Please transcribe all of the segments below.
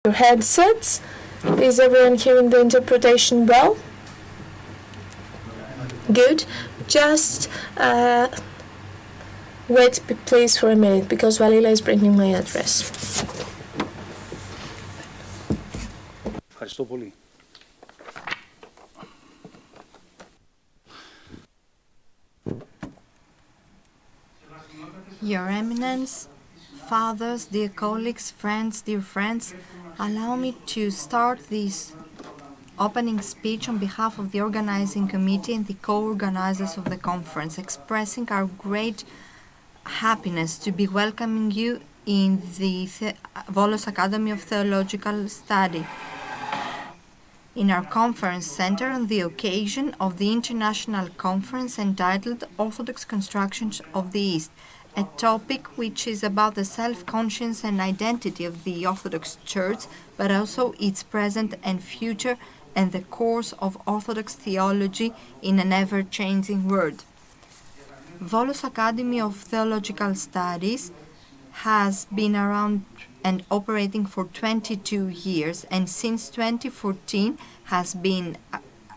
your headsets. Is everyone hearing the interpretation well? Good. Just wait please for a minute because Valila is bringing my address. Ευχαριστώ πολύ. Your Eminence, Fathers, dear colleagues, friends, dear friends, allow me to start this opening speech on behalf of the organizing committee and the co-organizers of the conference, expressing our great happiness to be welcoming you in the Volos Academy of Theological Study, in our conference center on the occasion of the international conference entitled Orthodox Constructions of the East, a topic which is about the self-conscience and identity of the Orthodox Church, but also its present and future and the course of Orthodox theology in an ever-changing world. Volos Academy of Theological Studies has been around and operating for 22 years, and since 2014 has been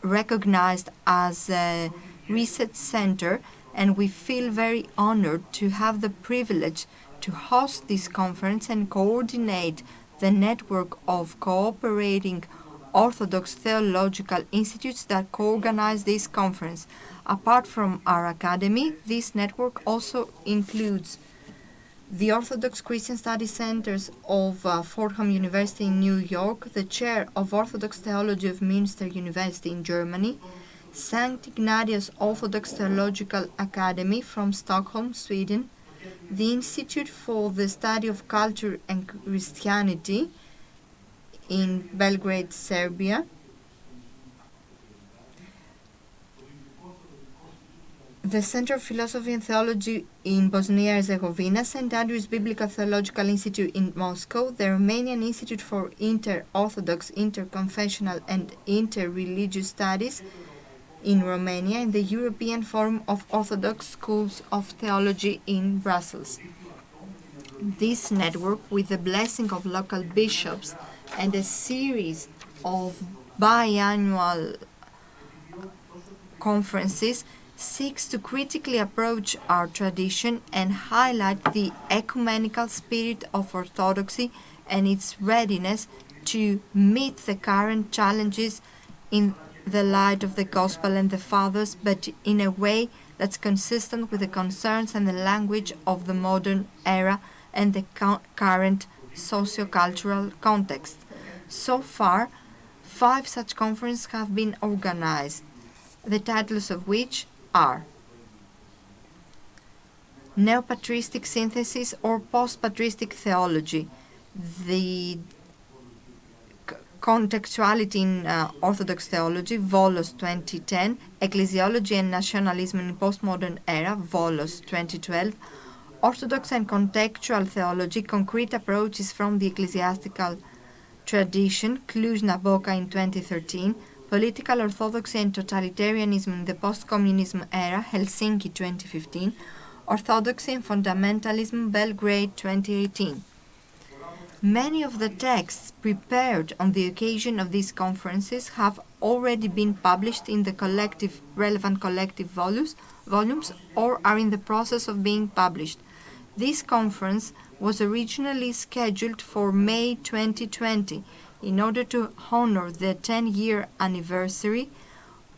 recognized as a research center, and we feel very honored to have the privilege to host this conference and coordinate the network of cooperating Orthodox theological institutes that co-organize this conference. Apart from our academy, this network also includes the Orthodox Christian Study Centers of Fordham University in New York, the Chair of Orthodox Theology of Münster University in Germany, St. Ignatius Orthodox Theological Academy from Stockholm, Sweden, the Institute for the Study of Culture and Christianity in Belgrade, Serbia, the Center of Philosophy and Theology in Bosnia-Herzegovina, St. Andrew's Biblical Theological Institute in Moscow, the Romanian Institute for Inter-Orthodox, Interconfessional and Inter-Religious Studies in Romania, and the European Forum of Orthodox Schools of Theology in Brussels. This network, with the blessing of local bishops and a series of biannual conferences, seeks to critically approach our tradition and highlight the ecumenical spirit of Orthodoxy and its readiness to meet the current challenges in the light of the Gospel and the Fathers, but in a way that's consistent with the concerns and the language of the modern era and the current socio-cultural context. So far, 5 such conferences have been organized, the titles of which are Neo-Patristic Synthesis or Post-Patristic Theology, the Contextuality in Orthodox Theology, Volos 2010, Ecclesiology and Nationalism in Postmodern Era, Volos 2012, Orthodox and Contextual Theology, Concrete Approaches from the Ecclesiastical Tradition, Cluj-Napoca in 2013, Political Orthodoxy and Totalitarianism in the Post-Communism Era, Helsinki 2015, Orthodoxy and Fundamentalism, Belgrade 2018. Many of the texts prepared on the occasion of these conferences have already been published in the relevant collective volumes or are in the process of being published. This conference was originally scheduled for May 2020 in order to honor the 10-year anniversary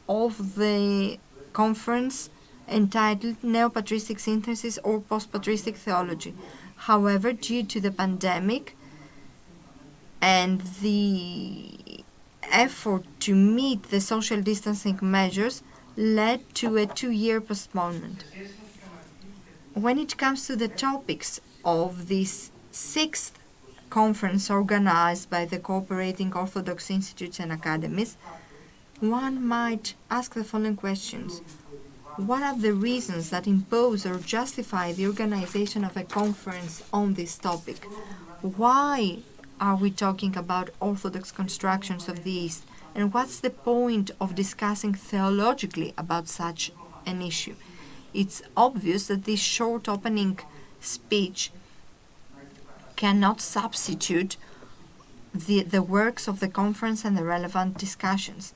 of the conference entitled Neo-Patristic Synthesis or Post-Patristic Theology. However, due to the pandemic and the effort to meet the social distancing measures led to a 2-year postponement. When it comes to the topics of this 6th conference organized by the cooperating Orthodox institutes and academies, one might ask the following questions. What are the reasons that impose or justify the organization of a conference on this topic? Why are we talking about Orthodox constructions of the East? And what's the point of discussing theologically about such an issue? It's obvious that this short opening speech cannot substitute the works of the conference and the relevant discussions.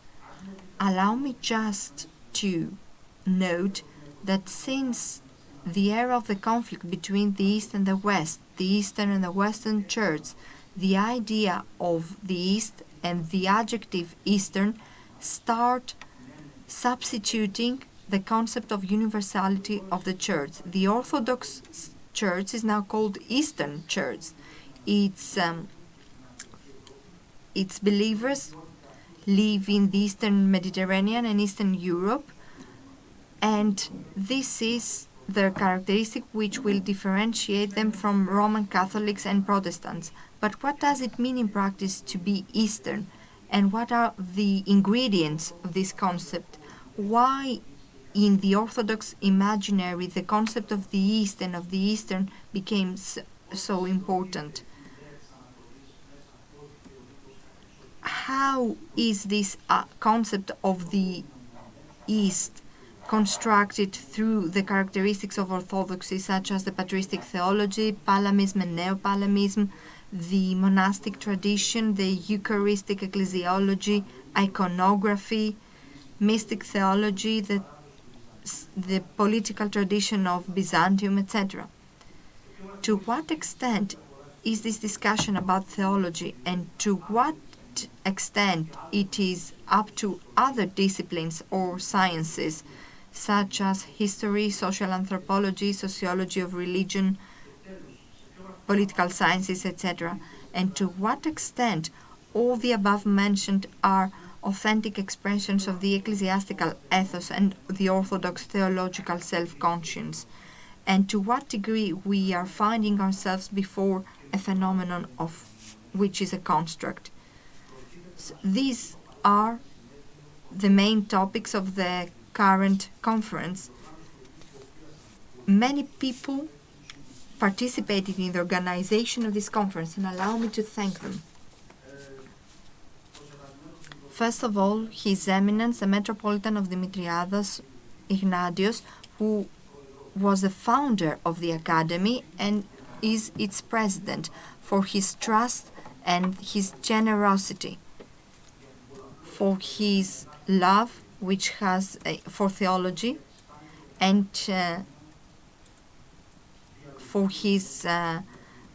Allow me just to note that since the era of the conflict between the East and the West, the Eastern and the Western Church, the idea of the East and the adjective Eastern start substituting the concept of universality of the Church. The Orthodox Church is now called Eastern Church. Its believers live in the Eastern Mediterranean and Eastern Europe, and this is their characteristic which will differentiate them from Roman Catholics and Protestants. But what does it mean in practice to be Eastern? And what are the ingredients of this concept? Why in the Orthodox imaginary the concept of the East and of the Eastern became so important? How is this concept of the East constructed through the characteristics of orthodoxy, such as the patristic theology, Palamism and Neo-Palamism, the monastic tradition, the Eucharistic ecclesiology, iconography, mystic theology, the political tradition of Byzantium, etc.? To what extent is this discussion about theology, and to what extent it is up to other disciplines or sciences, such as history, social anthropology, sociology of religion, political sciences, etc., and to what extent all the above mentioned are authentic expressions of the ecclesiastical ethos and the Orthodox theological self-conscience, and to what degree we are finding ourselves before a phenomenon of which is a construct. So these are the main topics of the current conference. Many people participated in the organization of this conference, and allow me to thank them. First of all, His Eminence, the Metropolitan of Dimitriadas, Ignatios, who was the founder of the Academy and is its president, for his trust and his generosity, for his love which has for theology, and for his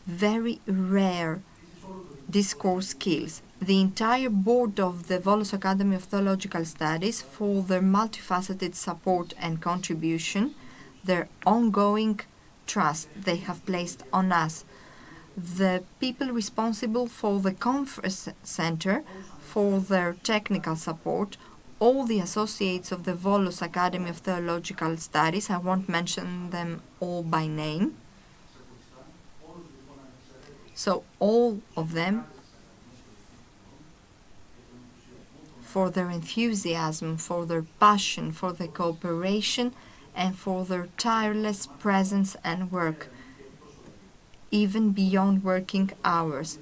very rare discourse skills. The entire board of the Volos Academy of Theological Studies for their multifaceted support and contribution, their ongoing trust they have placed on us. The people responsible for the conference center for their technical support, all the associates of the Volos Academy of Theological Studies, I won't mention them all by name. So all of them, for their enthusiasm, for their passion, for their cooperation, and for their tireless presence and work, even beyond working hours.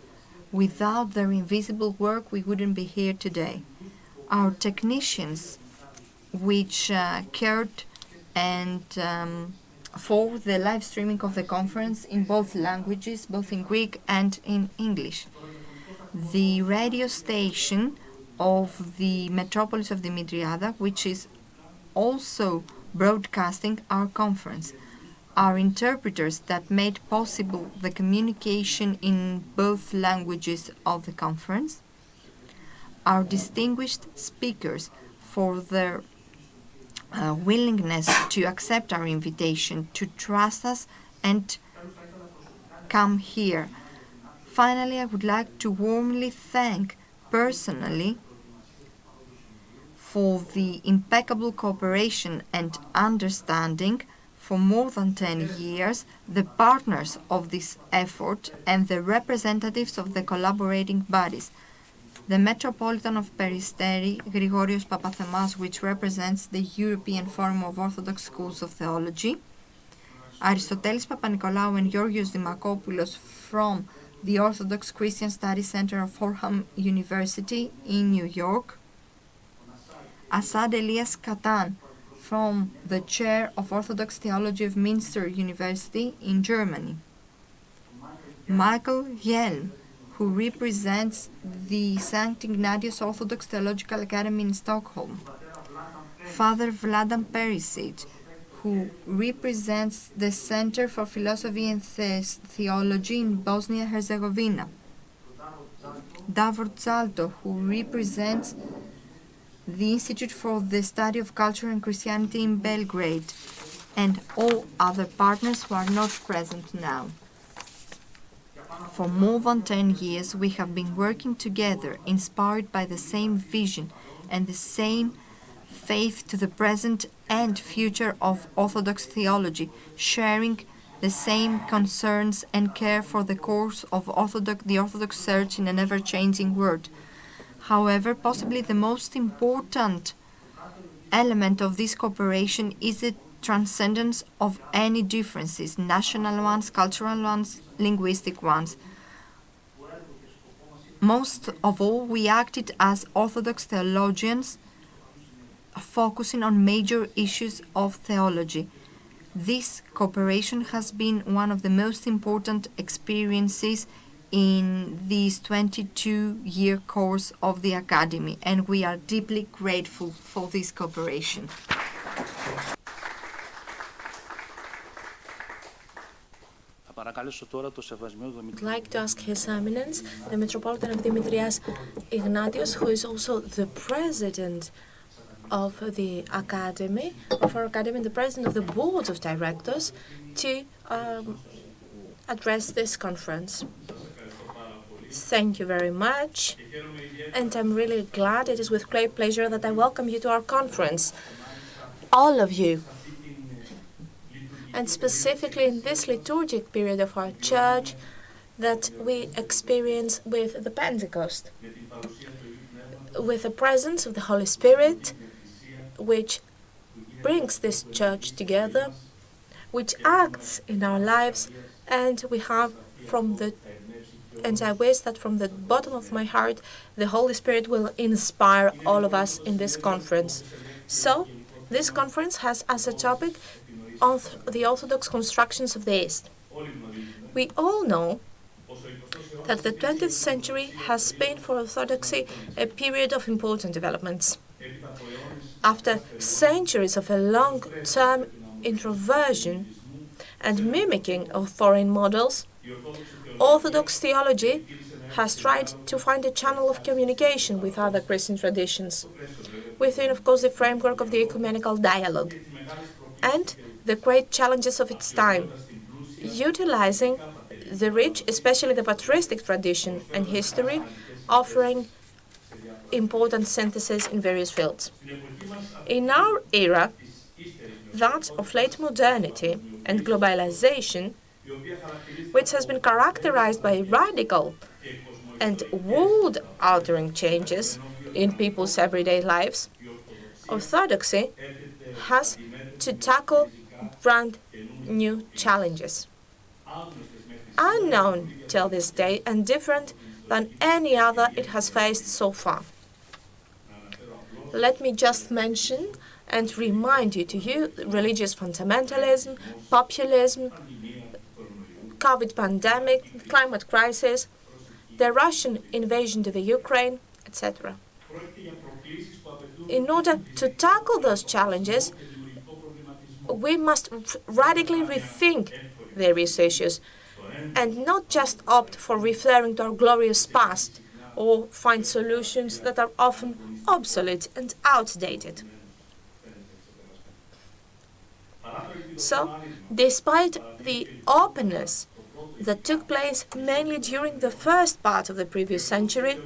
Without their invisible work, we wouldn't be here today. Our technicians, which cared and for the live streaming of the conference in both languages, both in Greek and in English. The radio station of the metropolis of Dimitriada, which is also broadcasting our conference. Our interpreters that made possible the communication in both languages of the conference. Our distinguished speakers for their willingness to accept our invitation, to trust us and come here. Finally, I would like to warmly thank personally for the impeccable cooperation and understanding for more than 10 years, the partners of this effort and the representatives of the collaborating bodies. The Metropolitan of Peristeri, Grigorios Papathemas, which represents the European Forum of Orthodox Schools of Theology, Aristotelis Papanikolaou and Georgios Dimakopoulos from the Orthodox Christian Studies Center of Fordham University in New York, Assad Elias Katan from the Chair of Orthodox Theology of Münster University in Germany, Michael Yelm, who represents the St. Ignatius Orthodox Theological Academy in Stockholm. Father Vladan Perisic, who represents the Center for Philosophy and Theology in Bosnia-Herzegovina. Davor Zalto, who represents the Institute for the Study of Culture and Christianity in Belgrade, and all other partners who are not present now. For more than 10 years, we have been working together, inspired by the same vision and the same faith to the present and future of Orthodox theology, sharing the same concerns and care for the course of the Orthodox Church in an ever-changing world. However, possibly the most important element of this cooperation is the transcendence of any differences, national ones, cultural ones, linguistic ones. Most of all, we acted as Orthodox theologians, focusing on major issues of theology. This cooperation has been one of the most important experiences in this 22-year course of the Academy, and we are deeply grateful for this cooperation. I'd like to ask His Eminence, the Metropolitan of Dimitrias Ignatius, who is also the President of the Academy, of our Academy, and the President of the Board of Directors, to address this conference. Thank you very much, and I'm really glad. It is with great pleasure that I welcome you to our conference, all of you, and specifically in this liturgic period of our Church that we experience with the Pentecost, with the presence of the Holy Spirit, which brings this Church together, which acts in our lives, and I wish that from the bottom of my heart, the Holy Spirit will inspire all of us in this conference. So, this conference has as a topic the Orthodox constructions of the East. We all know that the 20th century has been for Orthodoxy a period of important developments. After centuries of a long-term introversion and mimicking of foreign models, Orthodox theology has tried to find a channel of communication with other Christian traditions, within, of course, the framework of the ecumenical dialogue, and the great challenges of its time, utilizing the rich, especially the patristic tradition and history, offering important synthesis in various fields. In our era, that of late modernity and globalization, which has been characterized by radical and world-altering changes in people's everyday lives, Orthodoxy has to tackle brand new challenges, unknown till this day and different than any other it has faced so far. Let me just mention and remind you religious fundamentalism, populism, COVID pandemic, climate crisis, the Russian invasion to the Ukraine, etc. In order to tackle those challenges, we must radically rethink various issues and not just opt for referring to our glorious past or find solutions that are often obsolete and outdated. So, despite the openness that took place mainly during the first part of the previous century,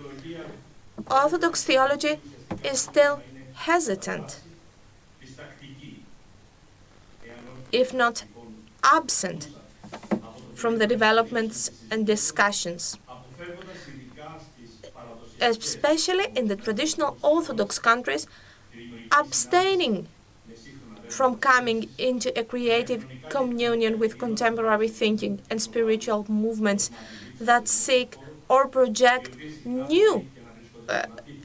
Orthodox theology is still hesitant, if not absent, from the developments and discussions, especially in the traditional Orthodox countries, abstaining from coming into a creative communion with contemporary thinking and spiritual movements that seek or project new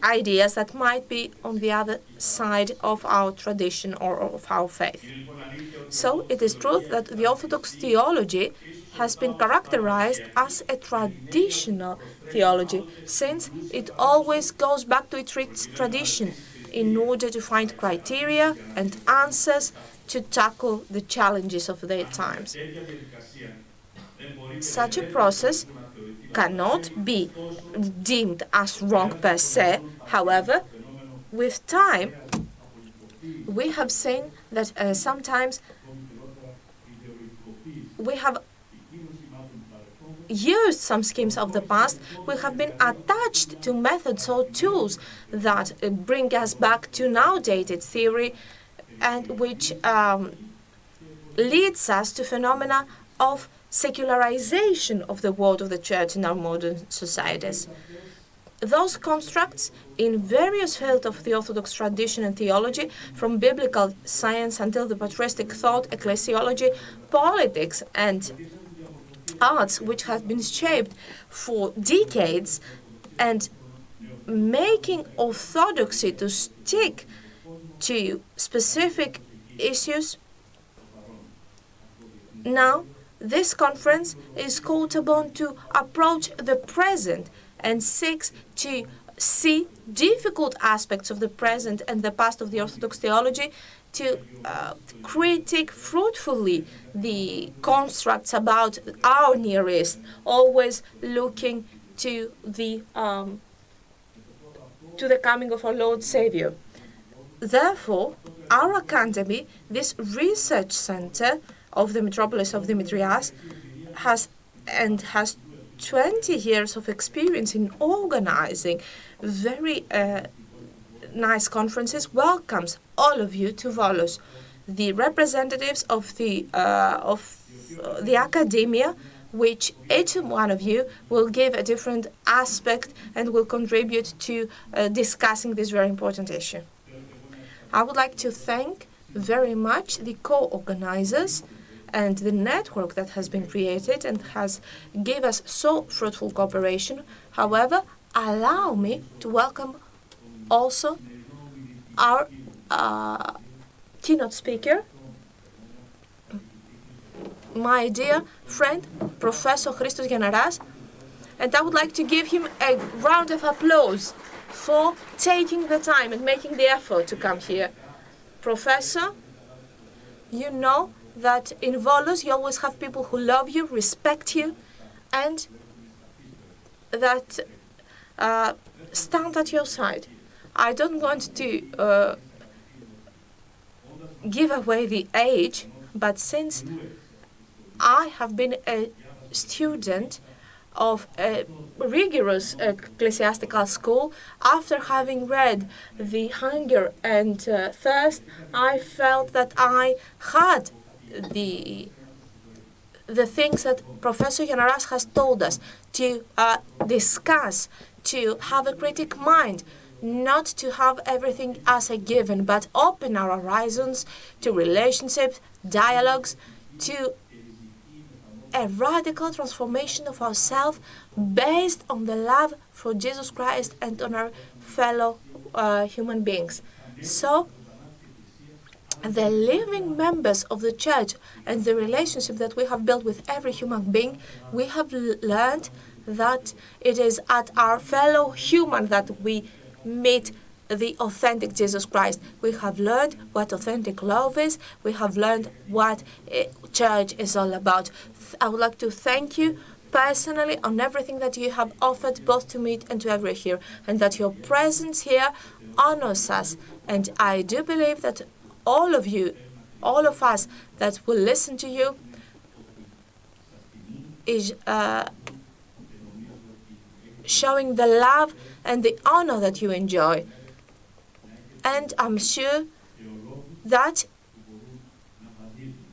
ideas that might be on the other side of our tradition or of our faith. So it is true that the Orthodox theology has been characterized as a traditional theology, since it always goes back to its tradition in order to find criteria and answers to tackle the challenges of their times. Such a process cannot be deemed as wrong per se. However, with time, we have seen that sometimes we have used some schemes of the past. We have been attached to methods or tools that bring us back to now dated theory, and which leads us to phenomena of secularization of the world of the church in our modern societies. Those constructs in various fields of the Orthodox tradition and theology, from biblical science until the patristic thought, ecclesiology, politics, and arts, which have been shaped for decades and making orthodoxy to stick to specific issues. Now, this conference is called upon to approach the present and seeks to see difficult aspects of the present and the past of the Orthodox theology, to critique fruitfully the constructs about our Near East, always looking to the coming of our Lord Savior. Therefore, our academy, this research center of the metropolis of Demetrias, has 20 years of experience in organizing very nice conferences, welcomes all of you to Volos. The representatives of the academia, which each one of you will give a different aspect and will contribute to discussing this very important issue. I would like to thank very much the co-organizers and the network that has been created and has given us so fruitful cooperation. However, allow me to welcome also our keynote speaker, my dear friend, Professor Christos Yannaras, and I would like to give him a round of applause for taking the time and making the effort to come here. Professor, you know that in Volos you always have people who love you, respect you, and that stand at your side. I don't want to give away the age, but since I have been a student of a rigorous ecclesiastical school, after having read The Hunger and Thirst, I felt that I had the things that Professor Yannaras has told us to discuss, to have a critic mind, not to have everything as a given, but open our horizons to relationships, dialogues, to a radical transformation of ourselves based on the love for Jesus Christ and on our fellow human beings. So, the living members of the church and the relationship that we have built with every human being, we have learned that it is at our fellow human that we meet the authentic Jesus Christ. We have learned what authentic love is. We have learned what church is all about. I would like to thank you personally on everything that you have offered both to me and to everyone here, and that your presence here honors us. And I do believe that all of you, all of us that will listen to you, is showing the love and the honor that you enjoy. And I'm sure that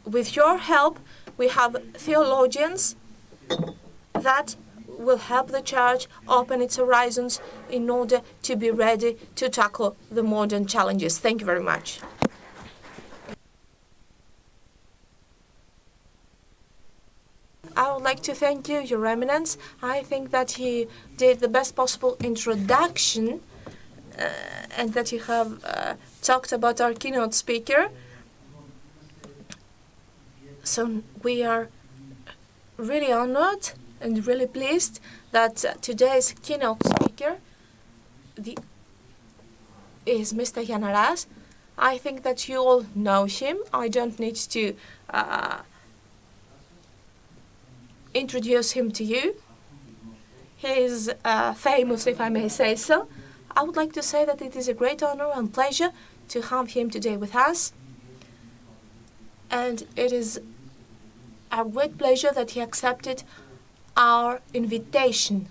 with your help, we have theologians that will help the church open its horizons in order to be ready to tackle the modern challenges. Thank you very much. I would like to thank you, Your Eminence. I think that you did the best possible introduction and that you have talked about our keynote speaker. So we are really honored and really pleased that today's keynote speaker is Mr. Yannaras. I think that you all know him. I don't need to introduce him to you. He is famous, if I may say so. I would like to say that it is a great honor and pleasure to have him today with us. And it is a great pleasure that he accepted our invitation,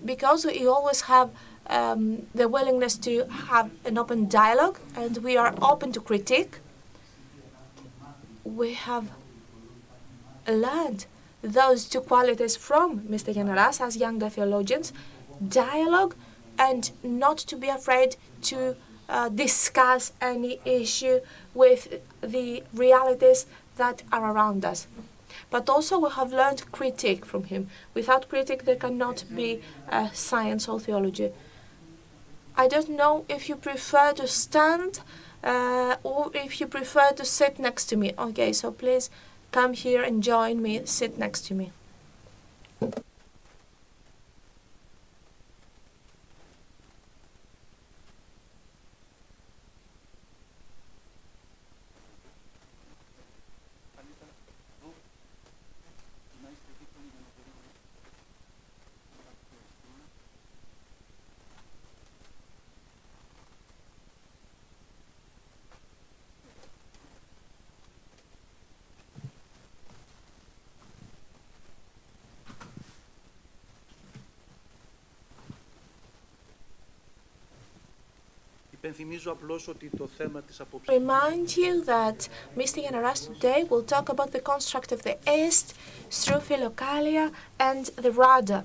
because we always have the willingness to have an open dialogue, and we are open to critique. We have learned those two qualities from Mr. Yannaras as younger theologians: dialogue and not to be afraid to discuss any issue with the realities that are around us. But also we have learned critique from him. Without critique there cannot be science or theology. I don't know if you prefer to stand or if you prefer to sit next to me. Okay, so please come here and join me, sit next to me. Remind you that Mr. Yannaras today will talk about the construct of the East through Philokalia and the Rudder,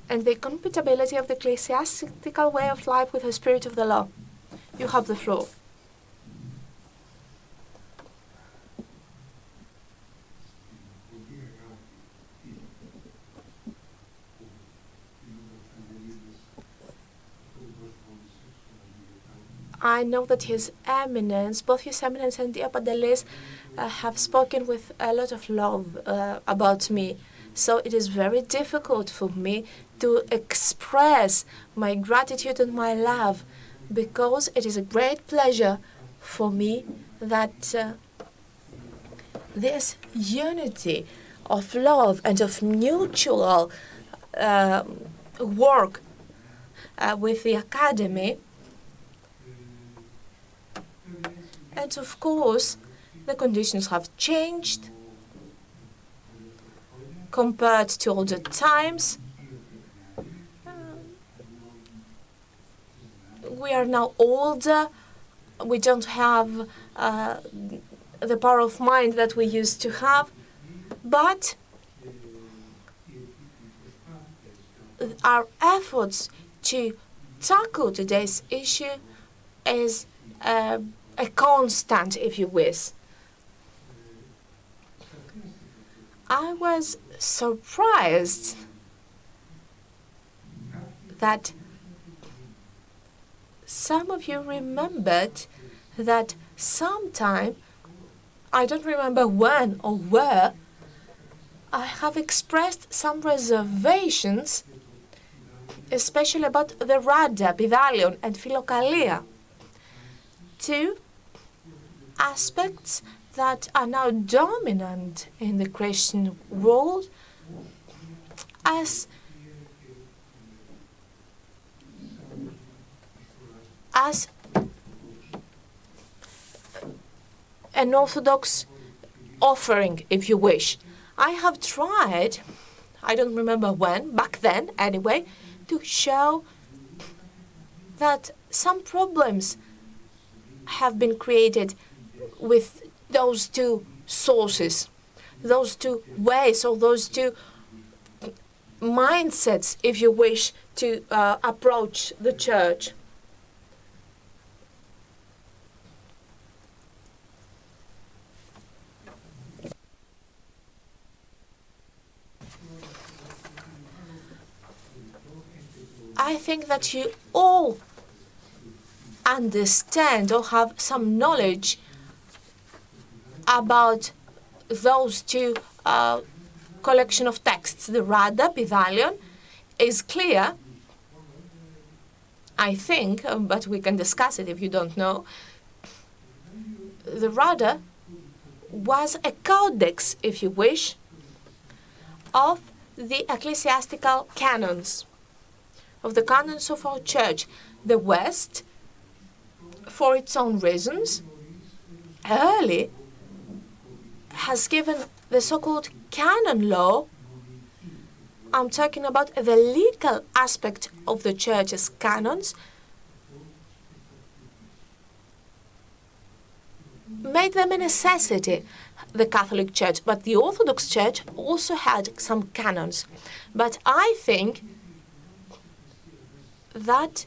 and the incompatibility of the ecclesiastical way of life with the spirit of the law. You have the floor. I know that His Eminence, both His Eminence and Dia Pantelis, have spoken with a lot of love about me. So it is very difficult for me to express my gratitude and my love, because it is a great pleasure for me that this unity of love and of mutual work with the Academy. And of course, the conditions have changed compared to older times. We are now older. We don't have the power of mind that we used to have. But our efforts to tackle today's issue is a constant, if you wish. I was surprised that some of you remembered that sometime, I don't remember when or where, I have expressed some reservations, especially about the Rudder, Panteion, and Philokalia, two aspects that are now dominant in the Christian world as an Orthodox offering, if you wish. I have tried, I don't remember when, back then anyway, to show that some problems have been created with those two sources, those two ways, or those two mindsets, if you wish, to approach the church. I think that you all understand or have some knowledge about those two collection of texts. The Rudder, Panteion, is clear, I think, but we can discuss it if you don't know. The Rudder was a codex, if you wish, of the ecclesiastical canons, of the canons of our church. The West, for its own reasons, early has given the so-called canon law. I'm talking about the legal aspect of the church's canons, made them a necessity, the Catholic Church. But the Orthodox Church also had some canons. But I think that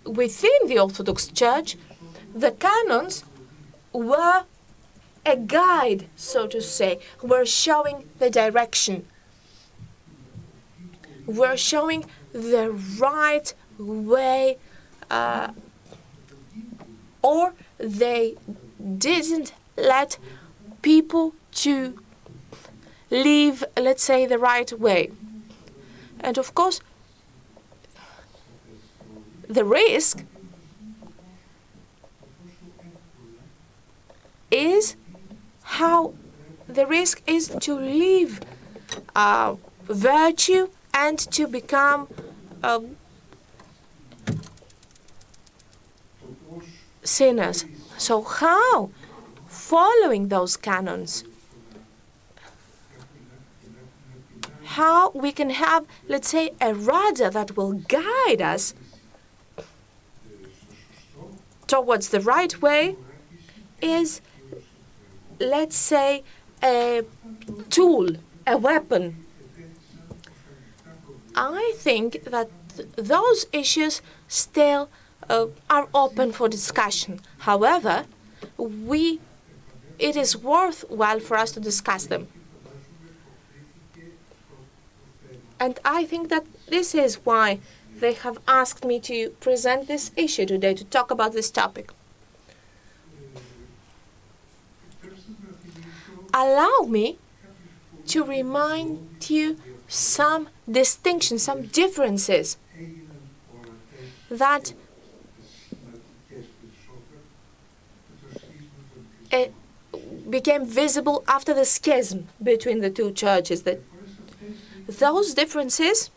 within the Orthodox Church, the canons were a guide, so to say, were showing the direction, were showing the right way, or they didn't let people to live, let's say, the right way. And of course, the risk is to live virtue and to become sinners. So how, following those canons, how we can have, let's say, a rudder that will guide us towards the right way is, let's say, a tool, a weapon. I think that those issues still are open for discussion. However, it is worthwhile for us to discuss them. And I think that this is why they have asked me to present this issue today, to talk about this topic. Allow me to remind you some distinctions, some differences that became visible after the schism between the two churches. Those differences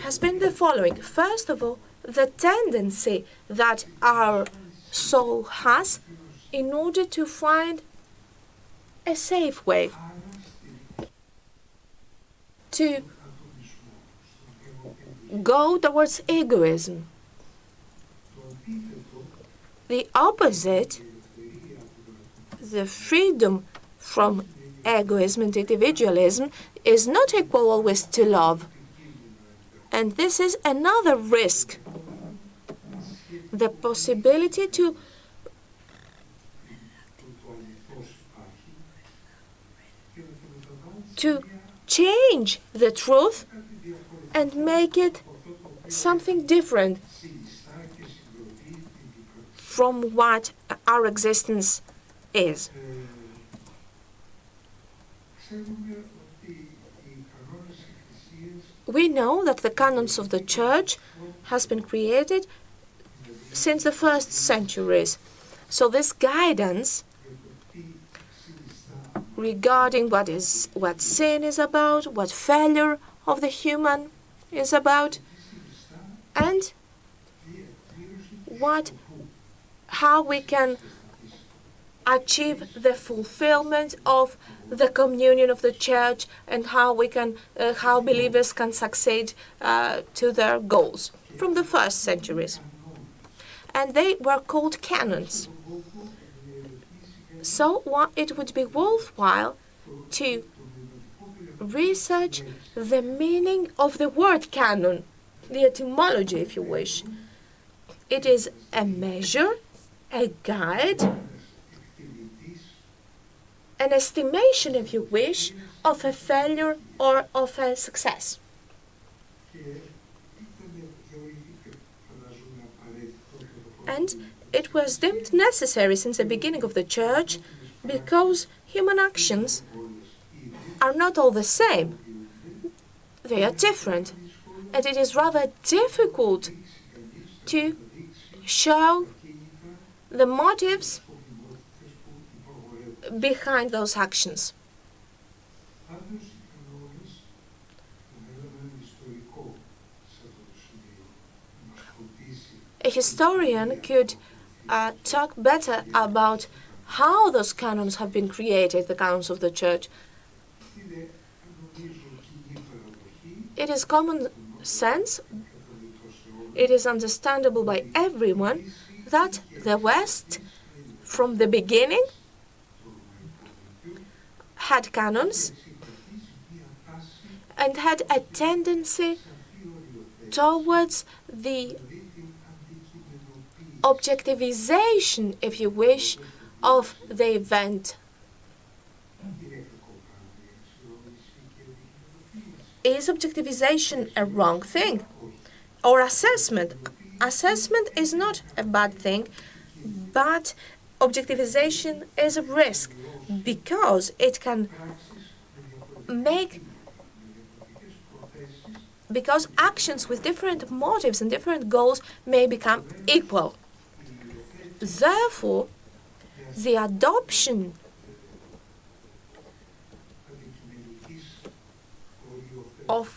has been the following. First of all, the tendency that our soul has in order to find a safe way to go towards egoism. The opposite, the freedom from egoism and individualism, is not equal always to love. And this is another risk. The possibility to change the truth and make it something different from what our existence is. We know that the canons of the Church has been created since the first centuries. So this guidance regarding what sin is about, what failure of the human is about, and how we can achieve the fulfillment of the communion of the Church, and how believers can succeed to their goals from the first centuries. And they were called canons. So it would be worthwhile to research the meaning of the word canon, the etymology, if you wish. It is a measure, a guide, an estimation, if you wish, of a failure or of a success. And it was deemed necessary since the beginning of the Church because human actions are not all the same. They are different, and it is rather difficult to show the motives behind those actions. A historian could talk better about how those canons have been created, the canons of the Church. It is common sense, it is understandable by everyone that the West, from the beginning, had canons and had a tendency towards the objectivization, if you wish, of the event. Is objectivization a wrong thing? Or assessment? Assessment is not a bad thing, but objectivization is a risk because it can make, because actions with different motives and different goals may become equal. Therefore, the adoption of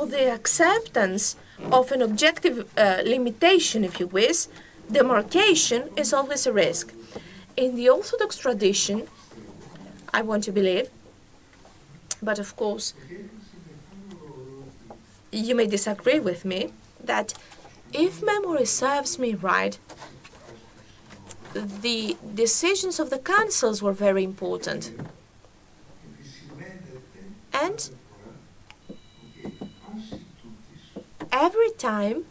the acceptance of an objective limitation, if you wish, demarcation, is always a risk. In the Orthodox tradition, I want to believe, but of course you may disagree with me, that if memory serves me right, the decisions of the councils were very important. And every time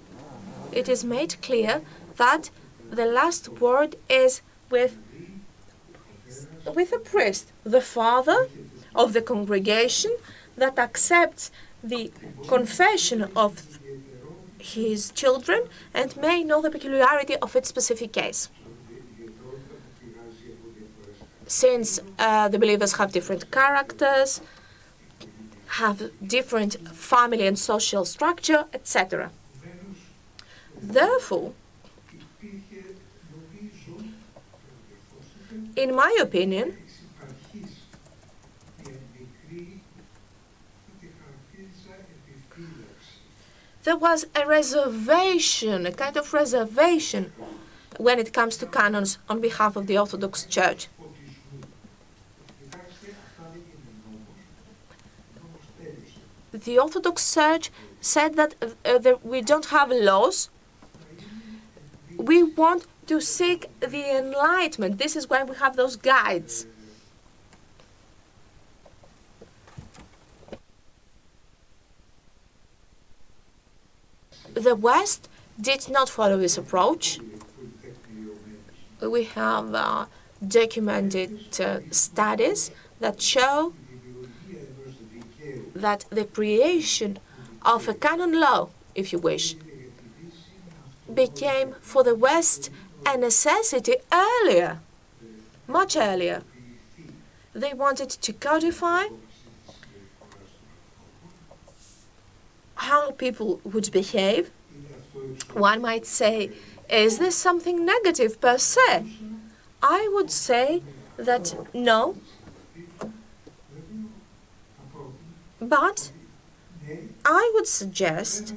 it is made clear that the last word is with a priest, the father of the congregation, that accepts the confession of his children and may know the peculiarity of its specific case. Since the believers have different characters, have different family and social structure, etc. Therefore, in my opinion, there was a reservation, a kind of reservation, when it comes to canons on behalf of the Orthodox Church. The Orthodox Church said that we don't have laws. We want to seek the enlightenment. This is why we have those guides. The West did not follow this approach. We have documented studies that show that the creation of a canon law, if you wish, became for the West a necessity earlier, much earlier. They wanted to codify how people would behave. One might say, is this something negative per se? I would say that no. But I would suggest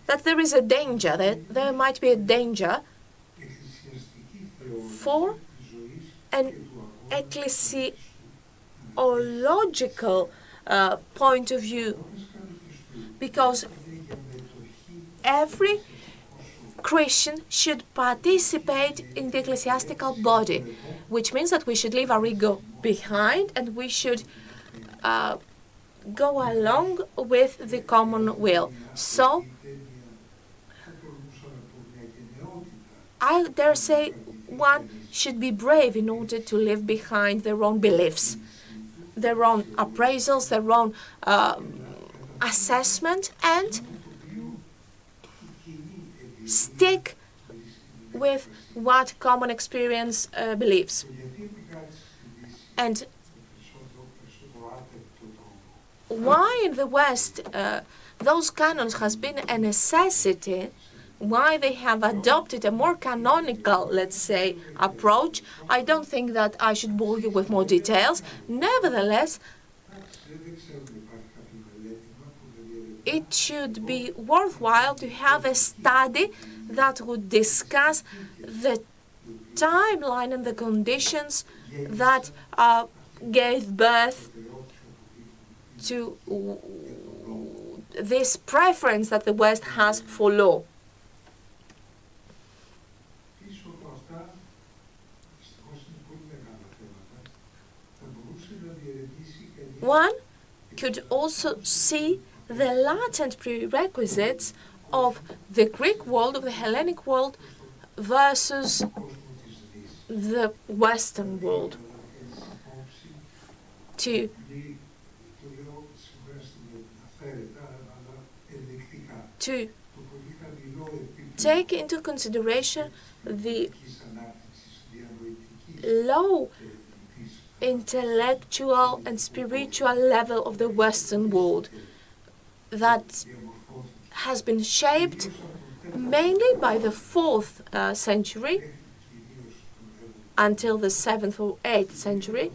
that there is a danger, that there might be a danger for an ecclesiological point of view, because every Christian should participate in the ecclesiastical body, which means that we should leave our ego behind and we should go along with the common will. So, I dare say one should be brave in order to leave behind their own beliefs, their own appraisals, their own assessment, and stick with what common experience believes. And why in the West those canons has been a necessity, why they have adopted a more canonical, let's say, approach, I don't think that I should bore you with more details. Nevertheless, it should be worthwhile to have a study that would discuss the timeline and the conditions that gave birth to this preference that the West has for law. One could also see the latent prerequisites of the Greek world, of the Hellenic world, versus the Western world. To take into consideration the low intellectual and spiritual level of the Western world that has been shaped mainly by the 4th century until the 7th or 8th century.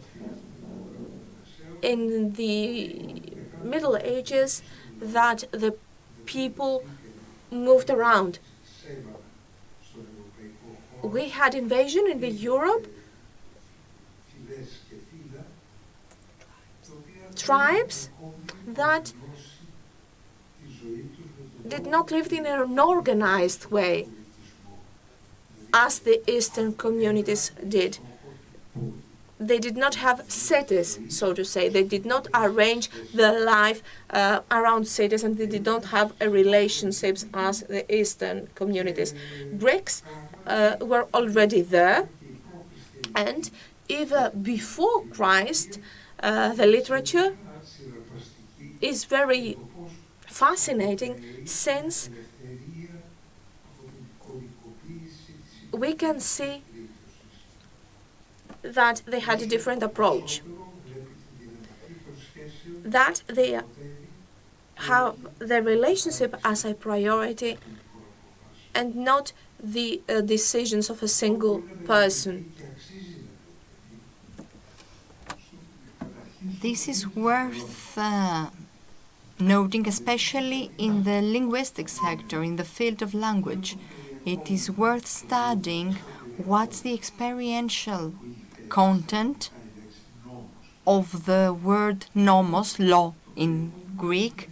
In the Middle Ages, that the people moved around. We had invasion in the Europe, tribes that did not live in an organized way as the Eastern communities did. They did not have cities, so to say. They did not arrange their life around cities, and they did not have relationships as the Eastern communities. Greeks were already there, and even before Christ, the literature is very fascinating, since we can see that they had a different approach, that they have the relationship as a priority and not the decisions of a single person. This is worth noting, especially in the linguistic sector, in the field of language. It is worth studying what's the experiential content of the word nomos, law in Greek,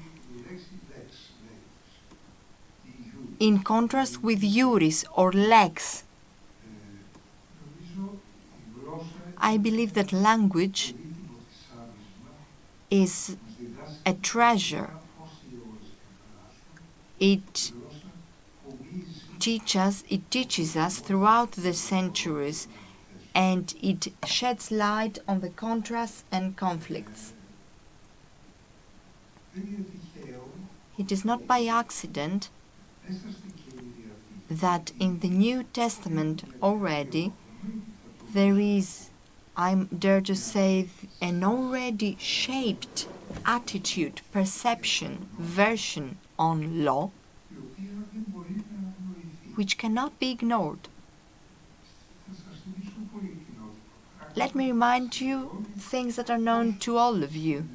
in contrast with iuris or lex. I believe that language is a treasure. It teaches us throughout the centuries, and it sheds light on the contrasts and conflicts. It is not by accident that in the New Testament already there is, I dare to say, an already shaped attitude, perception, version on law, which cannot be ignored. Let me remind you things that are known to all of you.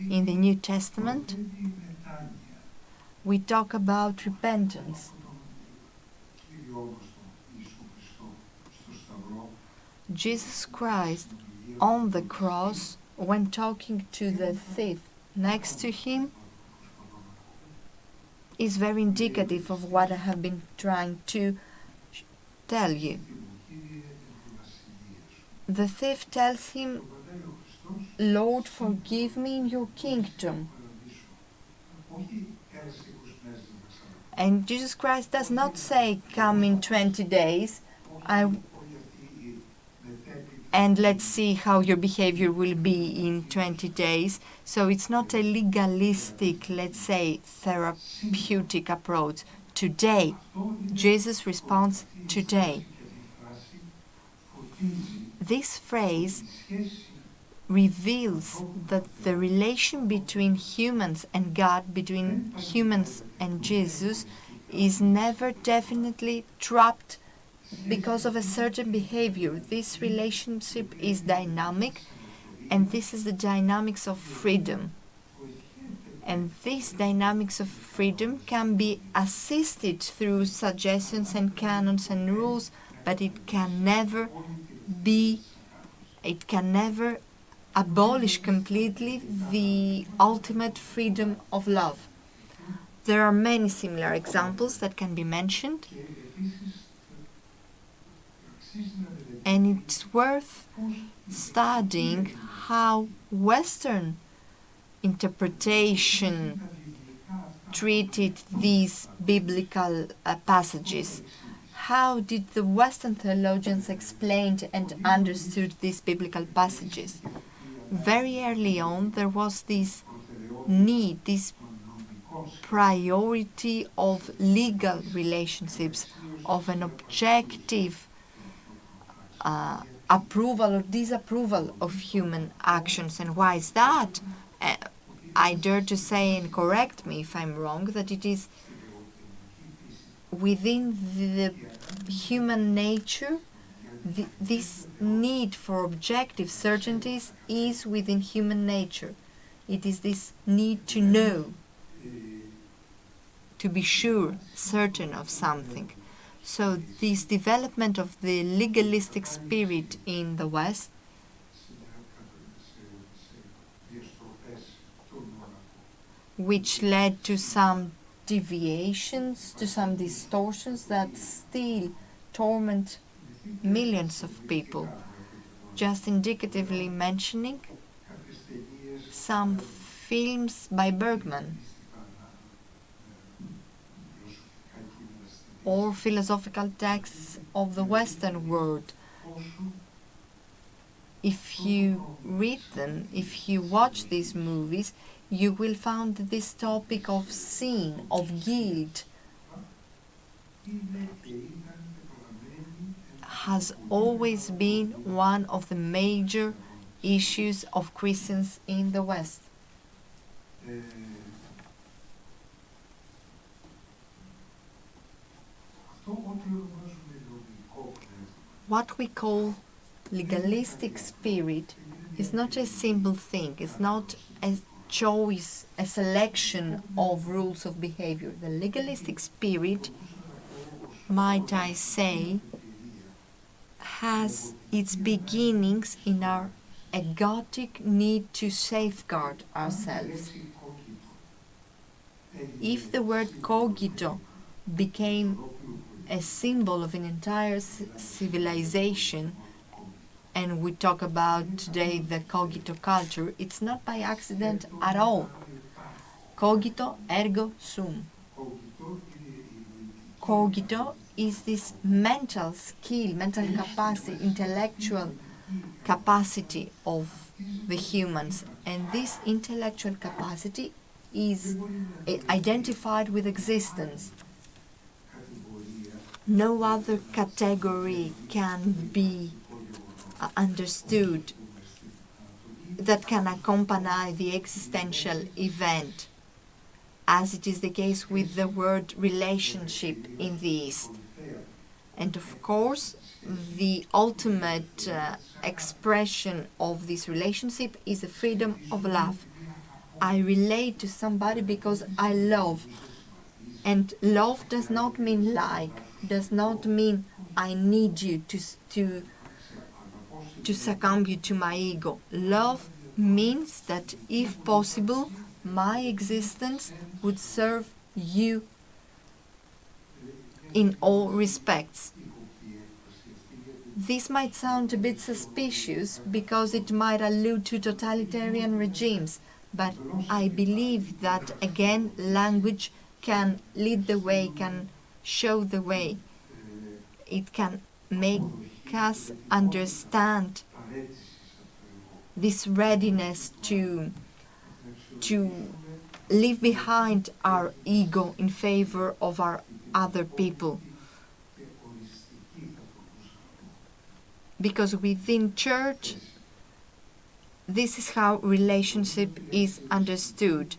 In the New Testament, we talk about repentance. Jesus Christ on the cross, when talking to the thief next to him, is very indicative of what I have been trying to tell you. The thief tells him, "Lord, forgive me in your kingdom." And Jesus Christ does not say, "Come in 20 days, and let's see how your behavior will be in 20 days. So it's not a legalistic, let's say, therapeutic approach today. Jesus responds today. This phrase reveals that the relation between humans and God, between humans and Jesus, is never definitely trapped because of a certain behavior. This relationship is dynamic, and this is the dynamics of freedom. And these dynamics of freedom can be assisted through suggestions and canons and rules, but it can never abolish completely the ultimate freedom of love. There are many similar examples that can be mentioned, and it's worth studying how Western interpretation treated these biblical passages. How did the Western theologians explain and understood these biblical passages? Very early on, there was this need, this priority of legal relationships, of an objective approval or disapproval of human actions. And why is that? I dare to say, and correct me if I'm wrong, that it is within the human nature, this need for objective certainties is within human nature. It is this need to know, to be sure, certain of something. So this development of the legalistic spirit in the West which led to some deviations, to some distortions that still torment millions of people. Just indicatively mentioning some films by Bergman or philosophical texts of the Western world. If you read them, if you watch these movies, you will find this topic of sin, of guilt, has always been one of the major issues of Christians in the West. What we call legalistic spirit is not a simple thing. It's not a choice, a selection of rules of behavior. The legalistic spirit, might I say, has its beginnings in our egotic need to safeguard ourselves. If the word cogito became a symbol of an entire civilization, and we talk about today the cogito culture, it's not by accident at all. Cogito ergo sum. Cogito is this mental skill, mental capacity, intellectual capacity of the humans, and this intellectual capacity is identified with existence. No other category can be understood that can accompany the existential event, as it is the case with the word relationship in the East. And of course, the ultimate expression of this relationship is the freedom of love. I relate to somebody because I love. And love does not mean like, does not mean I need you to succumb you to my ego. Love means that if possible, my existence would serve you in all respects. This might sound a bit suspicious because it might allude to totalitarian regimes, but I believe that, again, language can lead the way, can show the way. It can make us understand this readiness to leave behind our ego in favor of our other people. Because within church, this is how relationship is understood.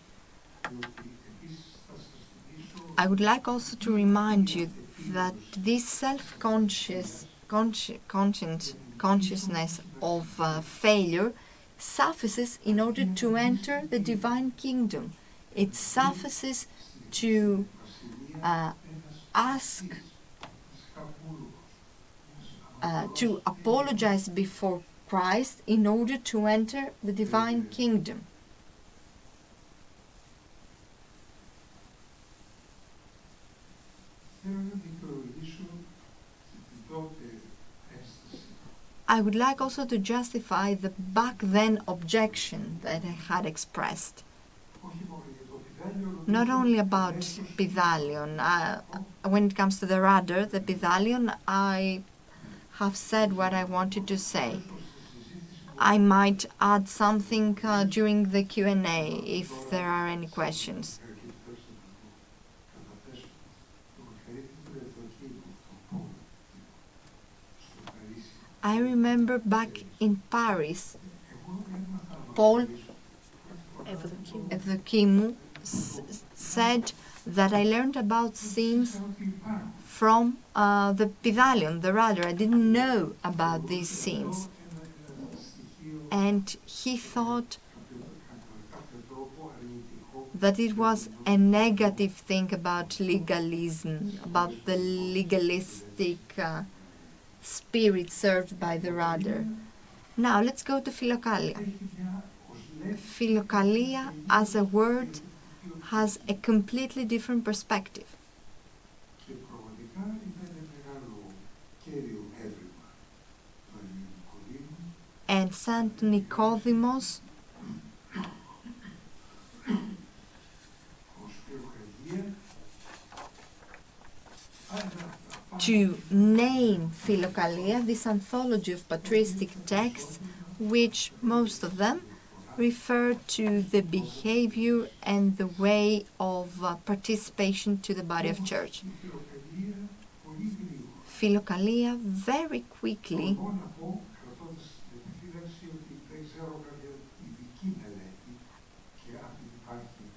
I would like also to remind you that this self-consciousness of failure suffices in order to enter the divine kingdom. It suffices to to apologize before Christ in order to enter the divine kingdom. I would like also to justify the back then objection that I had expressed. Not only about Panteion. When it comes to the Rudder, the Panteion, I have said what I wanted to say. I might add something during the Q&A if there are any questions. I remember back in Paris, Paul Evdokimou said that I learned about scenes from the Panteion, the Rudder. I didn't know about these scenes. And he thought that it was a negative thing about legalism, about the legalistic spirit served by the Rudder. Now let's go to Philokalia. Philokalia as a word has a completely different perspective. And Saint Nicodemus to name Philokalia, this anthology of patristic texts, which most of them refer to the behavior and the way of participation to the body of church. Philokalia very quickly,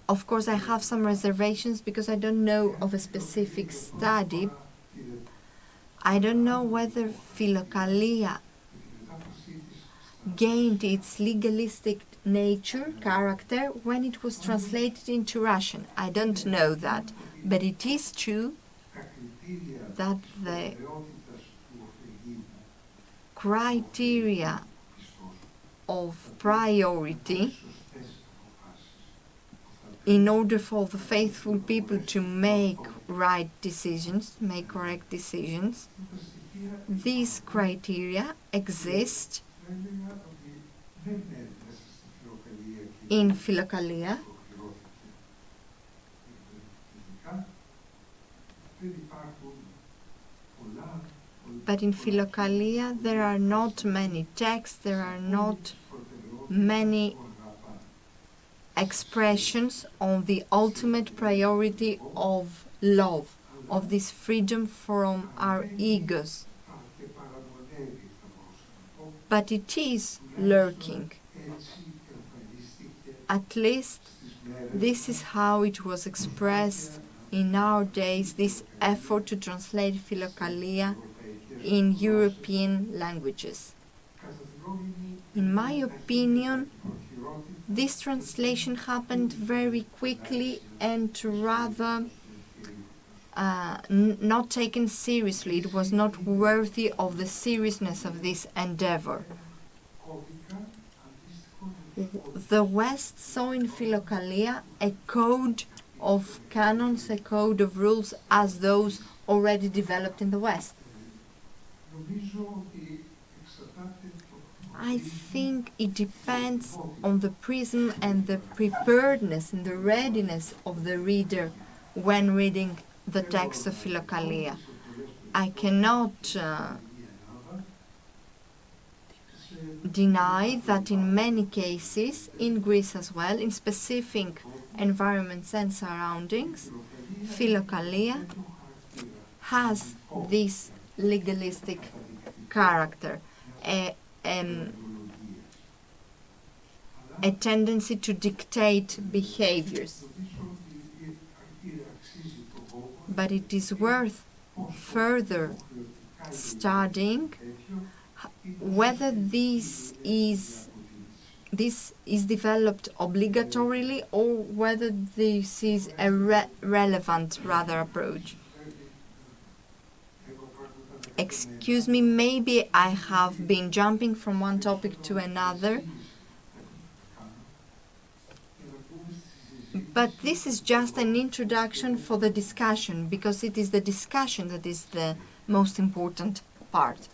of course I have some reservations because I don't know of a specific study. I don't know whether Philokalia gained its legalistic character when it was translated into Russian. I don't know that, but it is true that the criteria of priority in order for the faithful people to make right decisions, make correct decisions, these criteria exist in Philokalia, but in Philokalia there are not many texts, there are not many expressions on the ultimate priority of love, of this freedom from our egos. But it is lurking. At least this is how it was expressed in our days, this effort to translate Philokalia in European languages. In my opinion, this translation happened very quickly and rather not taken seriously. It was not worthy of the seriousness of this endeavor. The West saw in Philokalia a code of canons, a code of rules as those already developed in the West. I think it depends on the prism and the preparedness and the readiness of the reader when reading the text of Philokalia. I cannot deny that in many cases, in Greece as well, in specific environments and surroundings, Philokalia has this legalistic character, a tendency to dictate behaviors. But it is worth further studying whether this is developed obligatorily or whether this is a relevant rather approach. Excuse me, maybe I have been jumping from one topic to another, but this is just an introduction for the discussion, because it is the discussion that is the most important part.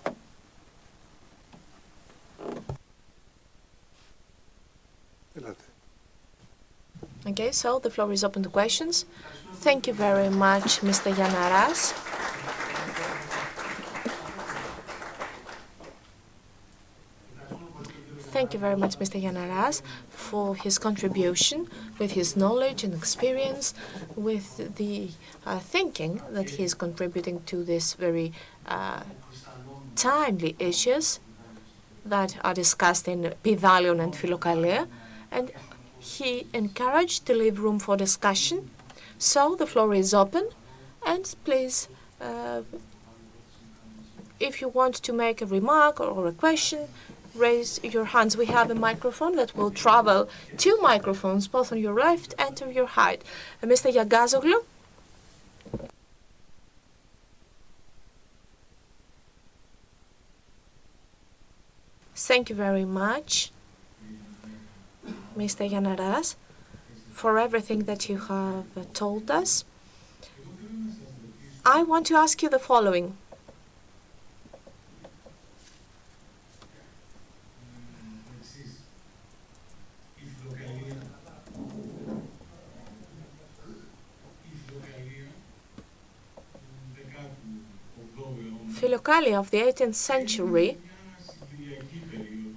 Okay, so the floor is open to questions. Thank you very much, Mr. Yannaras. Thank you very much, Mr. Yannaras, for his contribution, with his knowledge and experience, with the thinking that he is contributing to these very timely issues that are discussed in Panteion and Philokalia, and he encouraged to leave room for discussion. So the floor is open, and please, if you want to make a remark or a question, raise your hands. We have a microphone that will travel 2 microphones, both on your left and to your right. Mr. Yagazoglu. Thank you very much, Mr. Yannaras, for everything that you have told us. I want to ask you the following. Philokalia of the 18th century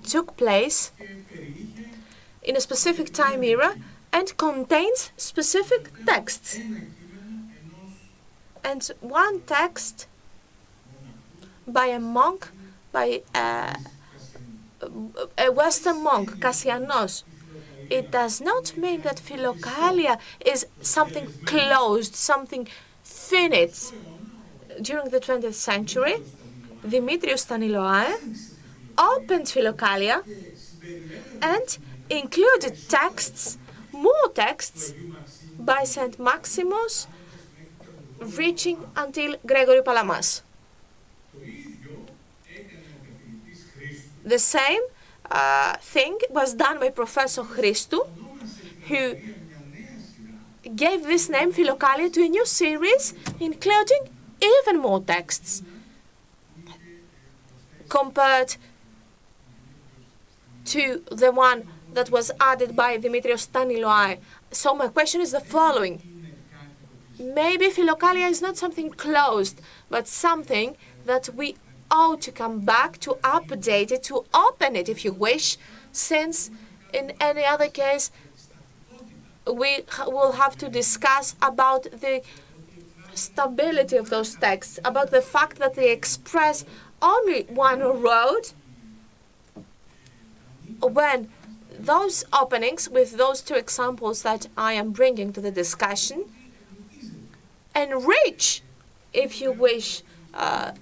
took place in a specific time era and contains specific texts. And one text by a monk, by a Western monk, Cassianos. It does not mean that Philokalia is something closed, something finite. During the 20th century, Demetrius Staniloae opened Philokalia and included texts, more texts, by St. Maximus, reaching until Gregory Palamas. The same thing was done by Professor Christos, who gave this name Philokalia to a new series, including even more texts compared to the one that was added by Demetrius Staniloae. So my question is the following. Maybe Philokalia is not something closed, but something that we ought to come back to, update it, to open it if you wish, since in any other case we will have to discuss about the stability of those texts, about the fact that they express only one road, when those openings, with those 2 examples that I am bringing to the discussion, enrich, if you wish, and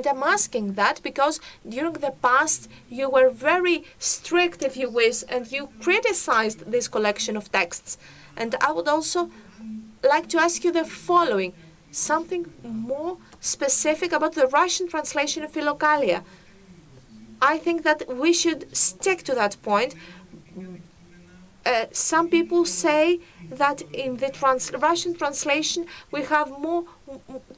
I'm asking that because during the past you were very strict, if you wish, and you criticized this collection of texts. And I would also like to ask you the following, something more specific about the Russian translation of Philokalia. I think that we should stick to that point. Some people say that in the Russian translation we have more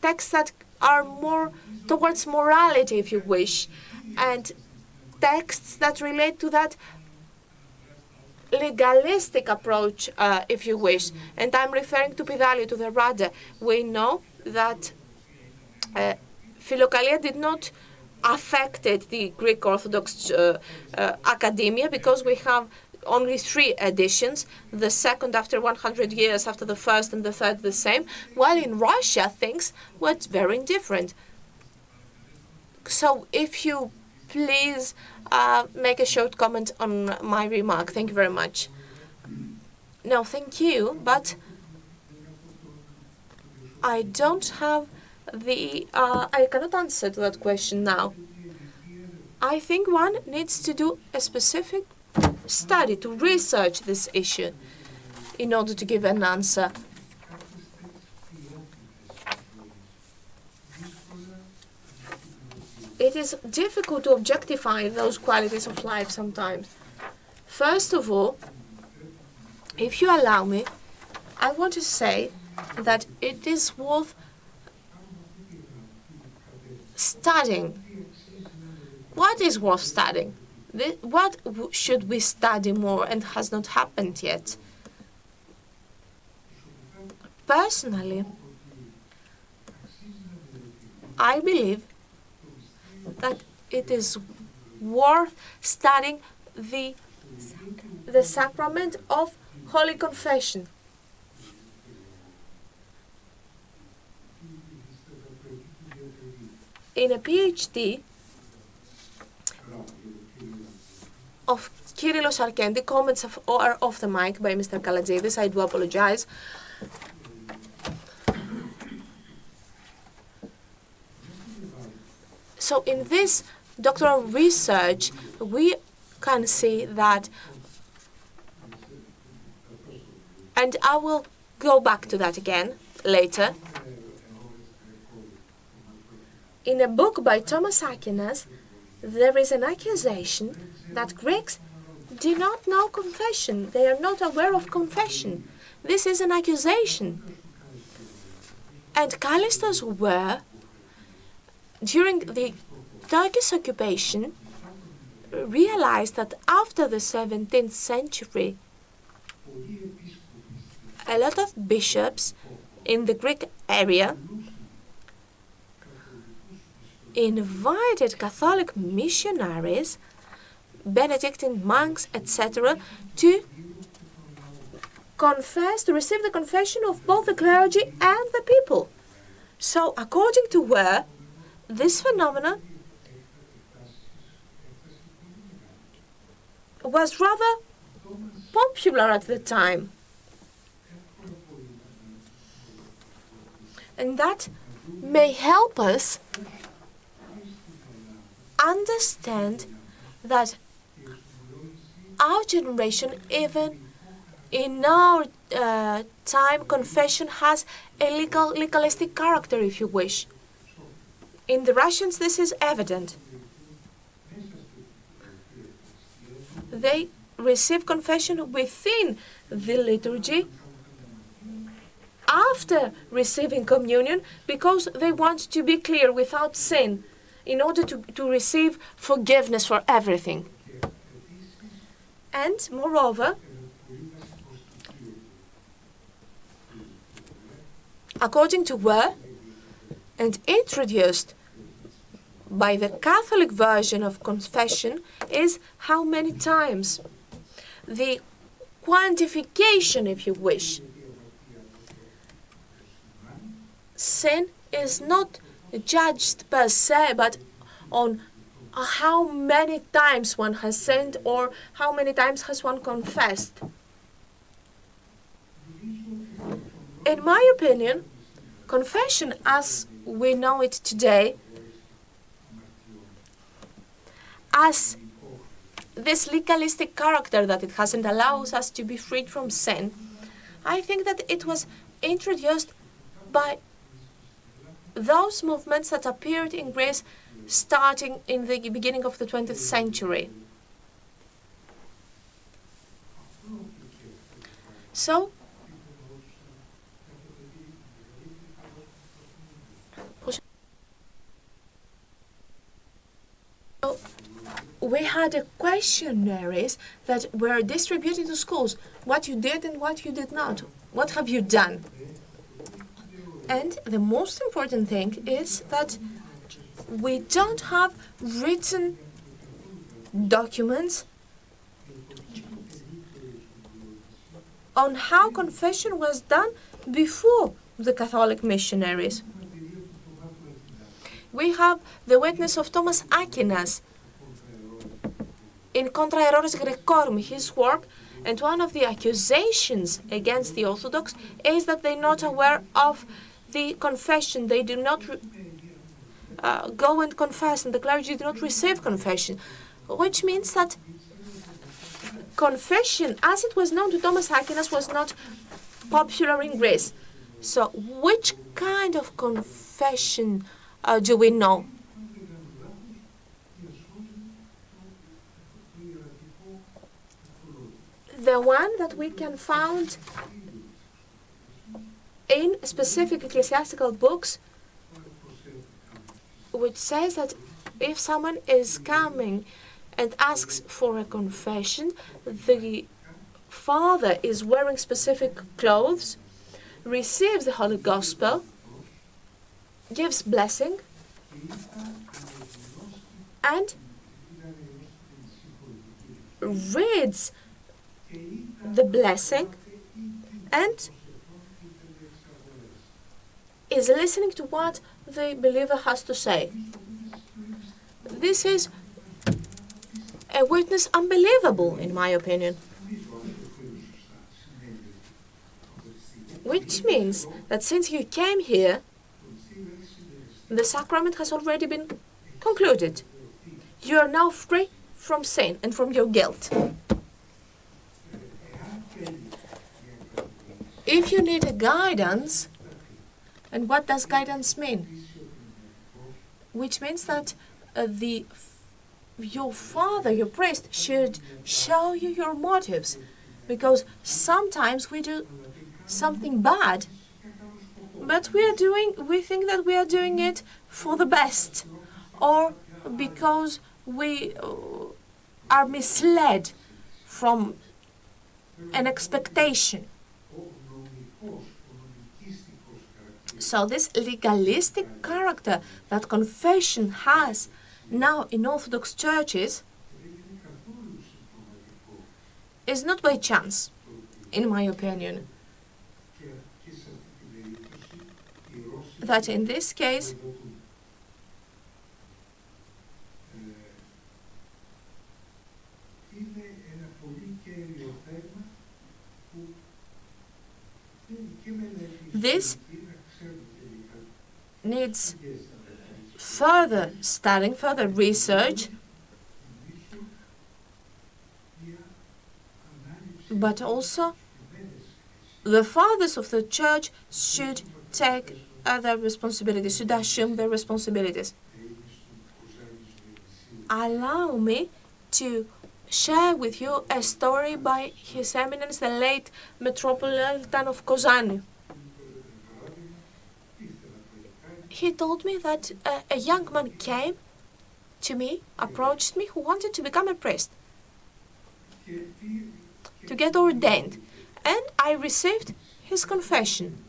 texts that are more towards morality, if you wish, and texts that relate to that legalistic approach, if you wish. And I'm referring to Panteion, to the Rudder. We know that Philokalia did not affect the Greek Orthodox academia, because we have only 3 editions, the second after 100 years after the first and the third the same, while in Russia things were very different. So if you please make a short comment on my remark. Thank you very much. No, thank you, but I don't have I cannot answer to that question now. I think one needs to do a specific study to research this issue in order to give an answer. It is difficult to objectify those qualities of life sometimes. First of all, if you allow me, I want to say that it is worth studying. What is worth studying? What should we study more and has not happened yet? Personally, I believe that it is worth studying the sacrament of Holy Confession. In a PhD of Kyrillos Arkendi, comments are off the mic by Mr. Kalatzidis, I do apologize. So in this doctoral research, we can see that, and I will go back to that again later. In a book by Thomas Aquinas, there is an accusation that Greeks do not know confession. They are not aware of confession. This is an accusation. And Callistus were, during the Turkish occupation, realized that after the 17th century, a lot of bishops in the Greek area invited Catholic missionaries, Benedictine monks, etc., to confess, to receive the confession of both the clergy and the people. So, according to Ware, this phenomenon was rather popular at the time. And that may help us understand that our generation, even in our time, confession has a legalistic character, if you wish. In the Russians, this is evident. They receive confession within the liturgy after receiving communion because they want to be clear without sin in order to receive forgiveness for everything. And moreover, according to Ware, and introduced by the Catholic version of confession, is how many times. The quantification, if you wish. Sin is not judged per se, but on how many times one has sinned or how many times has one confessed. In my opinion, confession as we know it today, as this legalistic character that it has and allows us to be freed from sin, I think that it was introduced by those movements that appeared in Greece starting in the beginning of the 20th century. So, we had questionnaires that were distributed to schools, what you did and what you did not. What have you done? And the most important thing is that we don't have written documents on how confession was done before the Catholic missionaries. We have the witness of Thomas Aquinas in Contra Errores Grecorum, his work, and one of the accusations against the Orthodox is that they're not aware of the confession. They do not go and confess, and the clergy do not receive confession, which means that confession, as it was known to Thomas Aquinas, was not popular in Greece. So, which kind of confession do we know? The one that we can find in specific ecclesiastical books, which says that if someone is coming and asks for a confession, the father is wearing specific clothes, receives the Holy Gospel, gives blessing, and reads the blessing and is listening to what the believer has to say. This is a witness unbelievable, in my opinion. Which means that since you came here, the sacrament has already been concluded. You are now free from sin and from your guilt. If you need a guidance, and what does guidance mean? Which means that your father, your priest, should show you your motives, because sometimes we do something bad, but we think that we are doing it for the best, or because we are misled from an expectation. So this legalistic character that confession has now in Orthodox churches is not by chance, in my opinion. That in this case, this needs further studying, further research, but also the fathers of the church should take their responsibilities, should assume their responsibilities. Allow me to share with you a story by His Eminence, the late Metropolitan of Kozani. He told me that a young man came to me, approached me, who wanted to become a priest, to get ordained. And I received his confession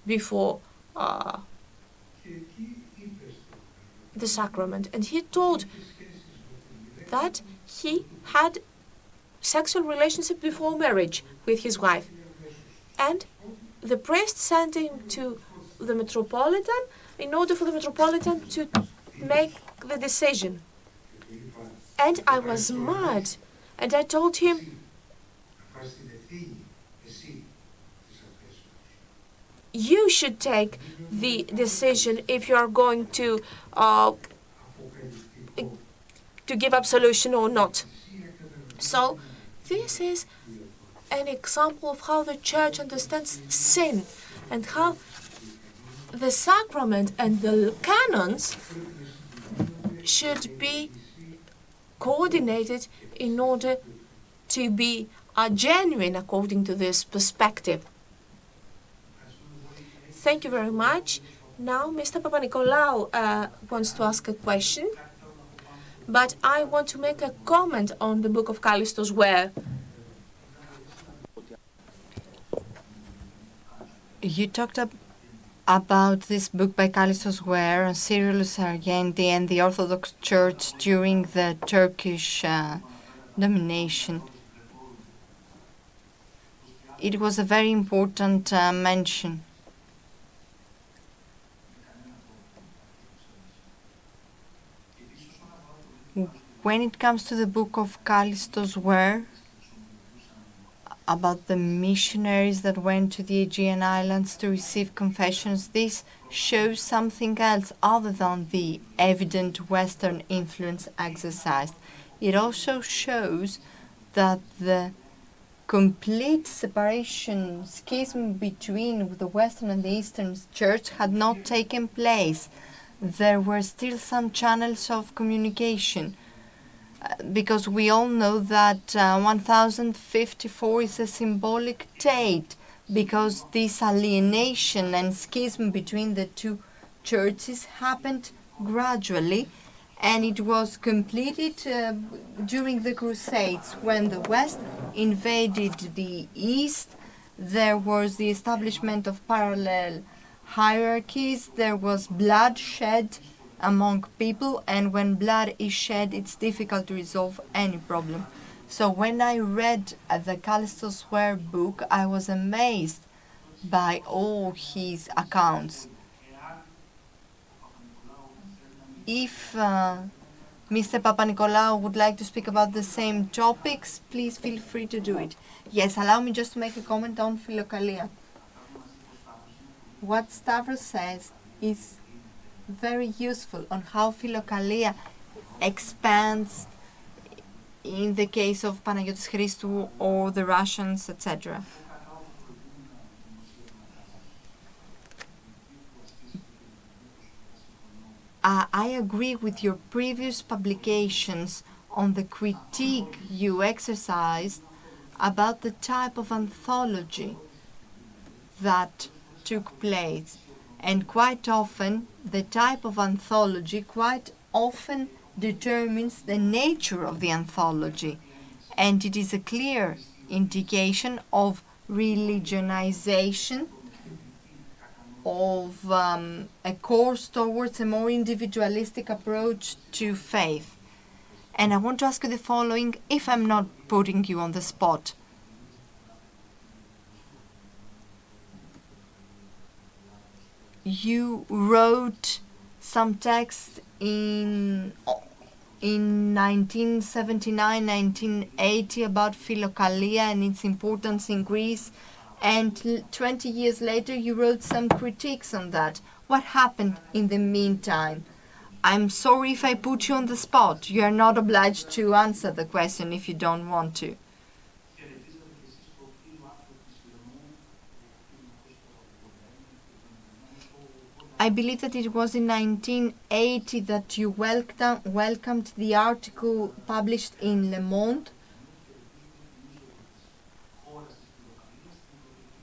before the sacrament. And he told that he had sexual relationship before marriage with his wife. And the priest sent him to the Metropolitan in order for the Metropolitan to make the decision. And I was mad. And I told him, you should take the decision if you are going to give absolution or not. So this is an example of how the Church understands sin and how the sacrament and the canons should be coordinated in order to be genuine according to this perspective. Thank you very much. Now Mr. Papanikolaou wants to ask a question, but I want to make a comment on the book of Christos where you talked about this book by Christos where on Cyrillus Argendi and the Orthodox Church during the Turkish domination. it was a very important mention. When it comes to the book of Christos, where about the missionaries that went to the Aegean Islands to receive confessions, this shows something else other than the evident Western influence exercised. It also shows that the complete separation, schism between the Western and the Eastern Church had not taken place. There were still some channels of communication. Because we all know that 1054 is a symbolic date, because this alienation and schism between the two churches happened gradually, and it was completed during the Crusades, when the West invaded the East. There was the establishment of parallel hierarchies, there was bloodshed among people, and when blood is shed, it's difficult to resolve any problem. So when I read the Christos book, I was amazed by all his accounts. If Mr. Papanikolaou would like to speak about the same topics, please feel free to do it. Yes, allow me just to make a comment on Philokalia. What Stavros says is very useful on how Philokalia expands in the case of Panagiotis Christou or the Russians, etc. I agree with your previous publications on the critique you exercised about the type of anthology that took place. And quite often, the type of anthology quite often determines the nature of the anthology. And it is a clear indication of religionization, of a course towards a more individualistic approach to faith. And I want to ask you the following, if I'm not putting you on the spot. You wrote some text in 1979, 1980 about Philokalia and its importance in Greece, and 20 years later you wrote some critiques on that. What happened in the meantime? I'm sorry if I put you on the spot. You are not obliged to answer the question if you don't want to. I believe that it was in 1980 that you welcomed the article published in Le Monde.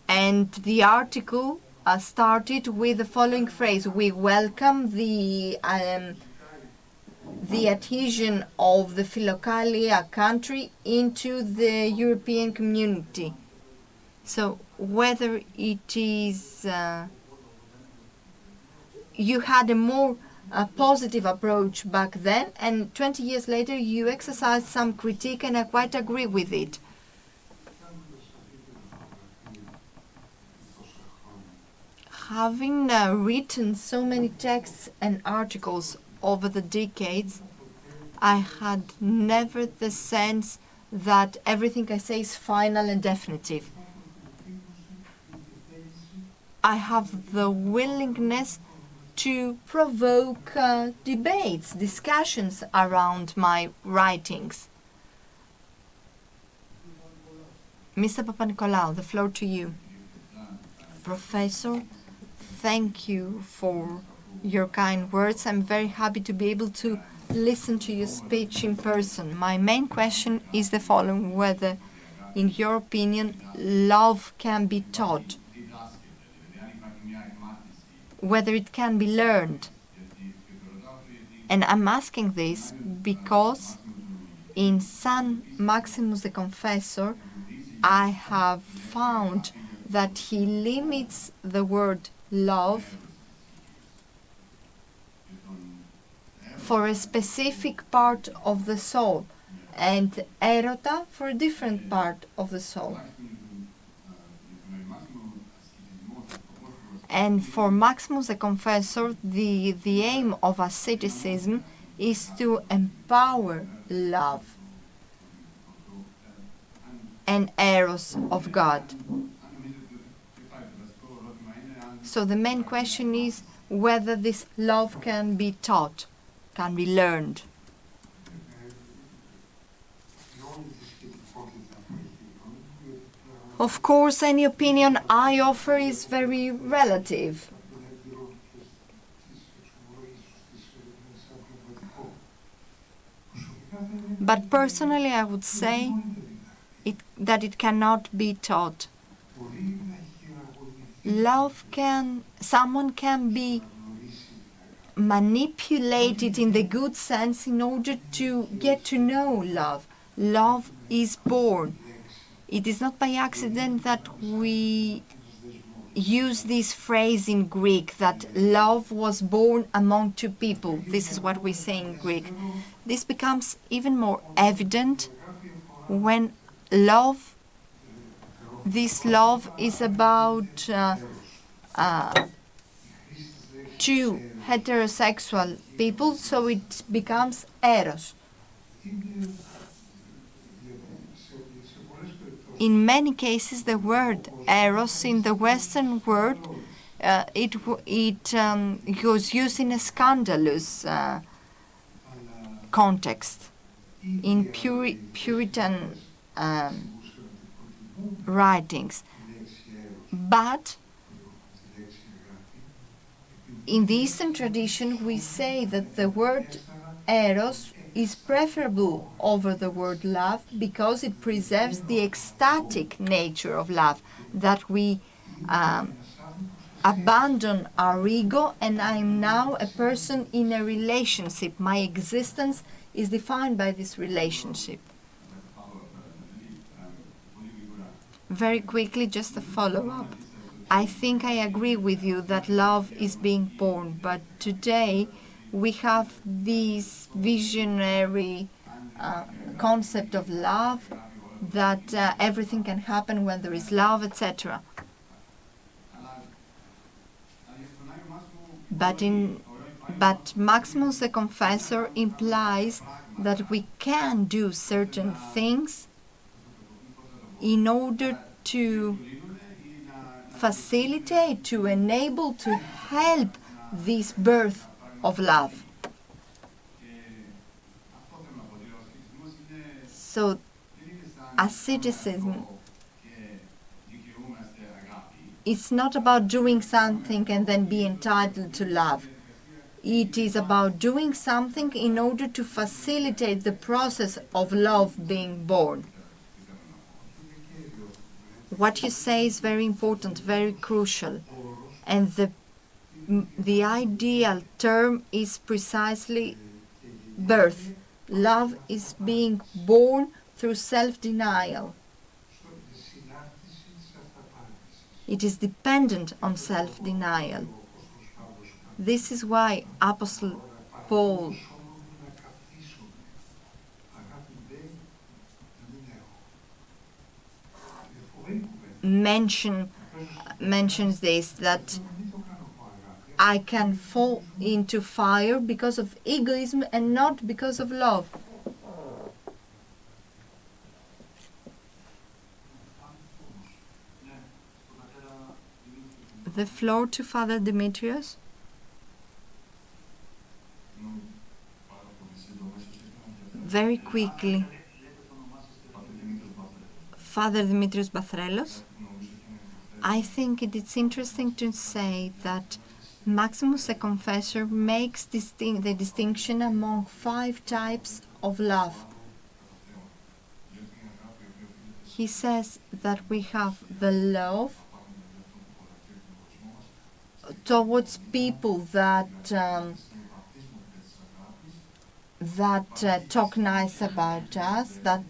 And the article started with the following phrase: we welcome the adhesion of the Philokalia country into the European community. So whether it is... you had a more positive approach back then, and 20 years later you exercised some critique, and I quite agree with it. Having written so many texts and articles over the decades, I had never the sense that everything I say is final and definitive. I have the willingness to provoke debates, discussions around my writings. Mr. Papanikolaou, the floor to you. Professor, thank you for your kind words. I'm very happy to be able to listen to your speech in person. My main question is the following: whether, in your opinion, love can be taught, whether it can be learned. And I'm asking this because in San Maximus the Confessor, I have found that he limits the word love for a specific part of the soul, and erota for a different part of the soul. And for Maximus the Confessor, the aim of asceticism is to empower love and eros of God. So the main question is whether this love can be taught, can be learned. Of course, any opinion I offer is very relative. But personally, I would say that it cannot be taught. Someone can be manipulated in the good sense in order to get to know love. Love is born. It is not by accident that we use this phrase in Greek, that love was born among two people. This is what we say in Greek. This becomes even more evident when this love is about two heterosexual people, so it becomes eros. In many cases, the word eros in the Western world, it was used in a scandalous context, in Puritan writings. But in the Eastern tradition, we say that the word eros is preferable over the word love because it preserves the ecstatic nature of love, that we abandon our ego and I'm now a person in a relationship. My existence is defined by this relationship. Very quickly, just a follow-up. I think I agree with you that love is being born, but today we have this visionary concept of love, that everything can happen when there is love, etc. But Maximus the Confessor implies that we can do certain things in order to facilitate, to enable, to help this birth of love. So, asceticism, it's not about doing something and then be entitled to love. It is about doing something in order to facilitate the process of love being born. What you say is very important, very crucial, and the ideal term is precisely birth. Love is being born through self-denial. It is dependent on self-denial. This is why Apostle Paul mentions this, that I can fall into fire because of egoism and not because of love. The floor to Father Demetrios. Very quickly. Father Demetrios Bathrelos. I think it's interesting to say that Maximus the Confessor makes the distinction among 5 types of love. He says that we have the love towards people that talk nice about us, that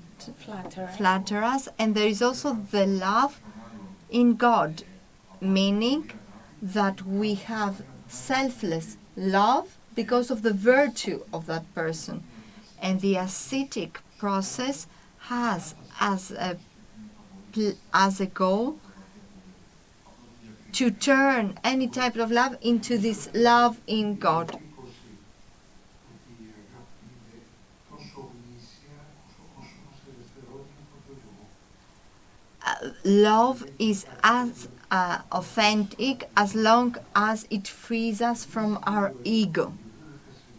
flatter us, and there is also the love in God, meaning that we have selfless love because of the virtue of that person. And the ascetic process has as a goal to turn any type of love into this love in God. Love is as authentic as long as it frees us from our ego.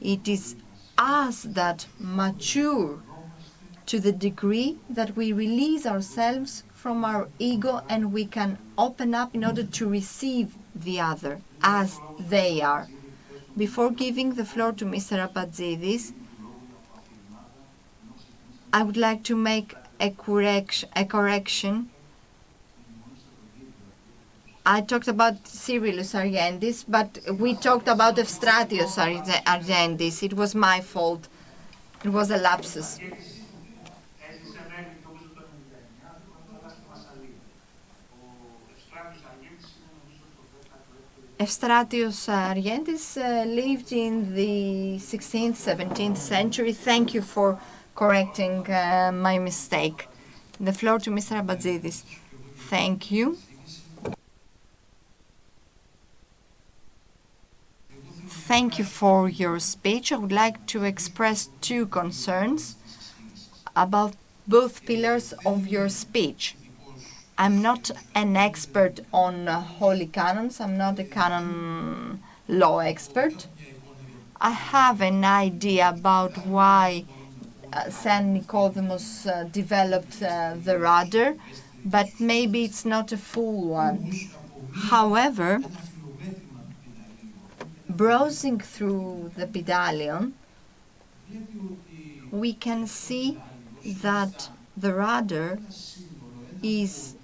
It is us that mature to the degree that we release ourselves from our ego and we can open up in order to receive the other as they are. Before giving the floor to Mr. Apatzidis, I would like to make a correction. I talked about Cyrillus Ariendis, but we talked about Evstratios Ariendis. It was my fault. It was a lapsus. Evstratios Ariendis lived in the 16th, 17th century. Thank you for correcting my mistake. The floor to Mr. Abatzidis. Thank you. Thank you for your speech. I would like to express two concerns about both pillars of your speech. I'm not an expert on holy canons. I'm not a canon law expert. I have an idea about why St. Nicodemus developed the Rudder, but maybe it's not a full one. However, browsing through the Panteion, we can see that the Rudder is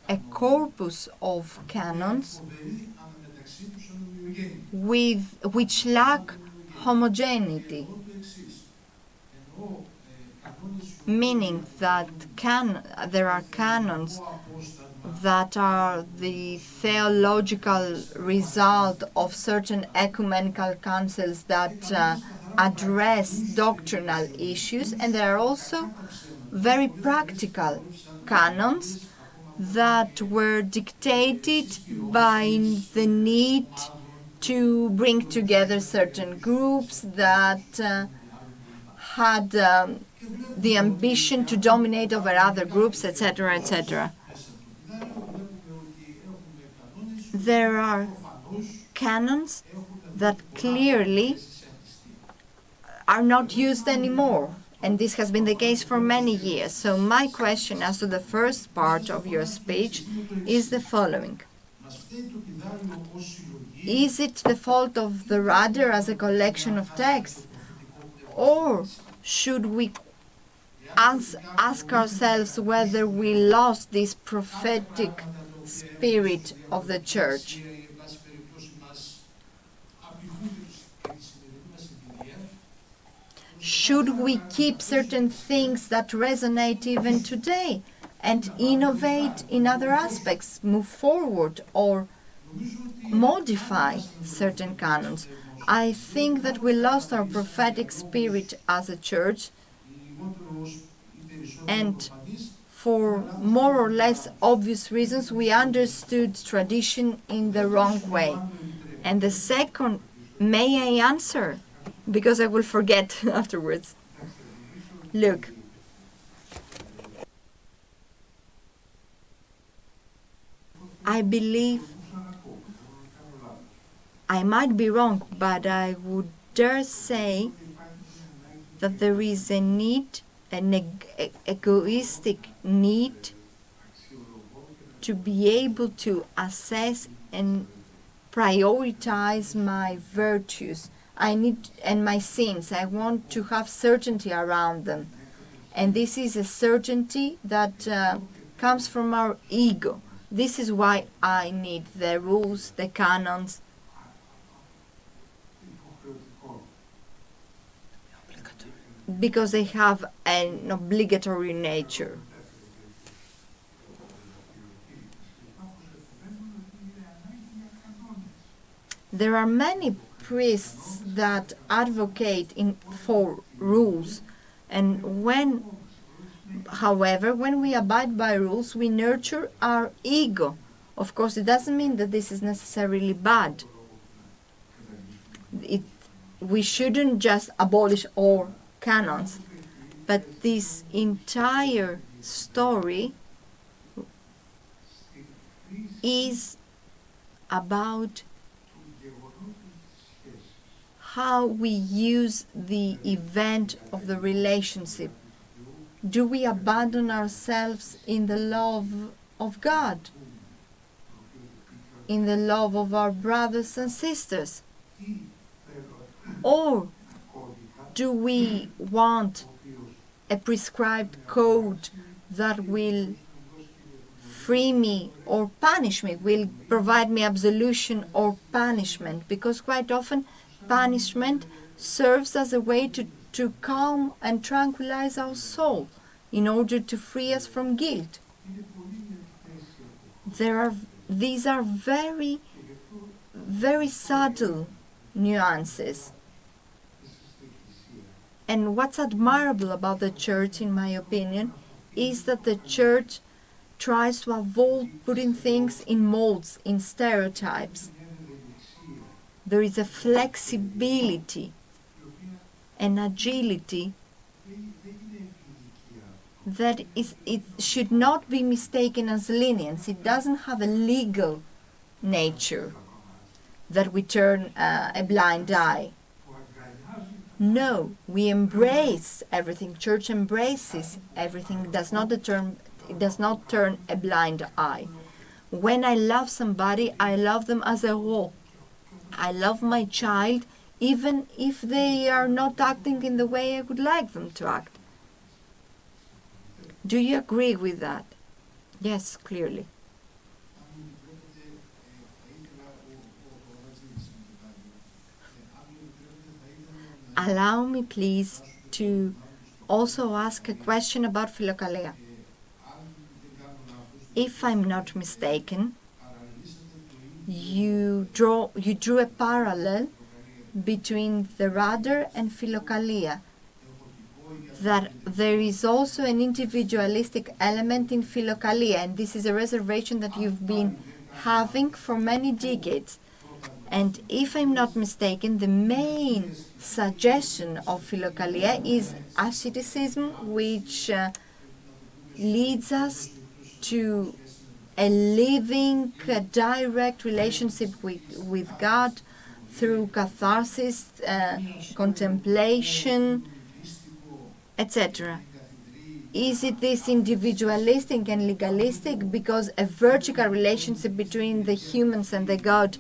a corpus of canons which lack homogeneity, meaning that there are canons that are the theological result of certain ecumenical councils that address doctrinal issues, and there are also very practical canons that were dictated by the need to bring together certain groups that had the ambition to dominate over other groups, etc., etc. There are canons that clearly are not used anymore, and this has been the case for many years. So my question as to the first part of your speech is the following. Is it the fault of the Rudder as a collection of texts, or should we ask ourselves whether we lost this prophetic spirit of the Church? Should we keep certain things that resonate even today and innovate in other aspects, move forward, or modify certain canons? I think that we lost our prophetic spirit as a church, and for more or less obvious reasons, we understood tradition in the wrong way. And the second, may I answer? Because I will forget afterwards. Look, I believe, I might be wrong, but I would dare say that there is a need, an egoistic need to be able to assess and prioritize my virtues. And my sins. I want to have certainty around them. And this is a certainty that comes from our ego. This is why I need the rules, the canons. Because they have an obligatory nature. There are many priests that advocate for rules, and however, when we abide by rules, we nurture our ego. Of course, it doesn't mean that this is necessarily bad. We shouldn't just abolish all canons, but this entire story is about how we use the event of the relationship. Do we abandon ourselves in the love of God, in the love of our brothers and sisters? Or do we want a prescribed code that will free me or punish me, will provide me absolution or punishment? Because quite often punishment serves as a way to calm and tranquilize our soul in order to free us from guilt. These are very, very subtle nuances. And what's admirable about the Church, in my opinion, is that the Church tries to avoid putting things in molds, in stereotypes. There is a flexibility and agility that it should not be mistaken as lenience. It doesn't have a legal nature that we turn a blind eye. No, we embrace everything. Church embraces everything. It does not turn a blind eye. When I love somebody, I love them as a whole. I love my child, even if they are not acting in the way I would like them to act. Do you agree with that? Yes, clearly. Allow me, please, to also ask a question about Philokalia. If I'm not mistaken, you drew a parallel between the Rudder and Philokalia, that there is also an individualistic element in Philokalia, and this is a reservation that you've been having for many decades. And if I'm not mistaken, the main suggestion of Philokalia is asceticism, which leads us to a living, direct relationship with God through catharsis, contemplation, etc. Is it this individualistic and legalistic because a vertical relationship between the humans and the God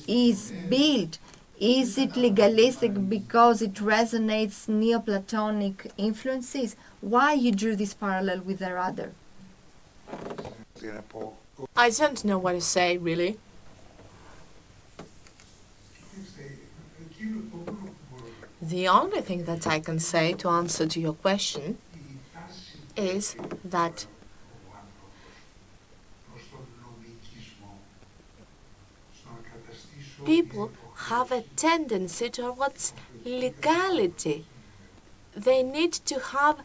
is built? Is it legalistic because it resonates Neoplatonic influences? Why you drew this parallel with the Rudder? I don't know what to say, really. The only thing that I can say to answer to your question is that people have a tendency towards legality. They need to have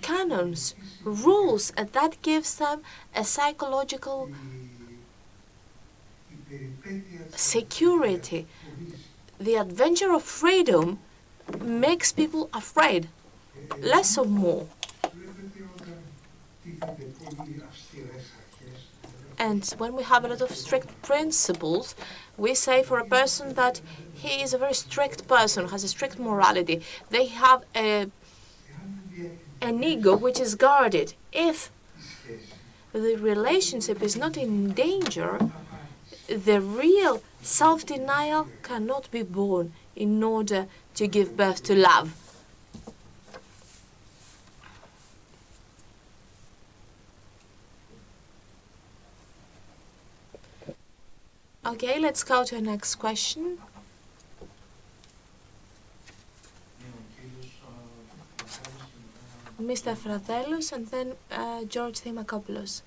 canons, rules, and that gives them a psychological security. The adventure of freedom makes people afraid, less or more. And when we have a lot of strict principles, we say for a person that he is a very strict person, has a strict morality. They have an ego which is guarded. If the relationship is not in danger, the real self-denial cannot be born in order to give birth to love. Okay, let's go to the next question. Mr. Frathelos and then George Thimakopoulos.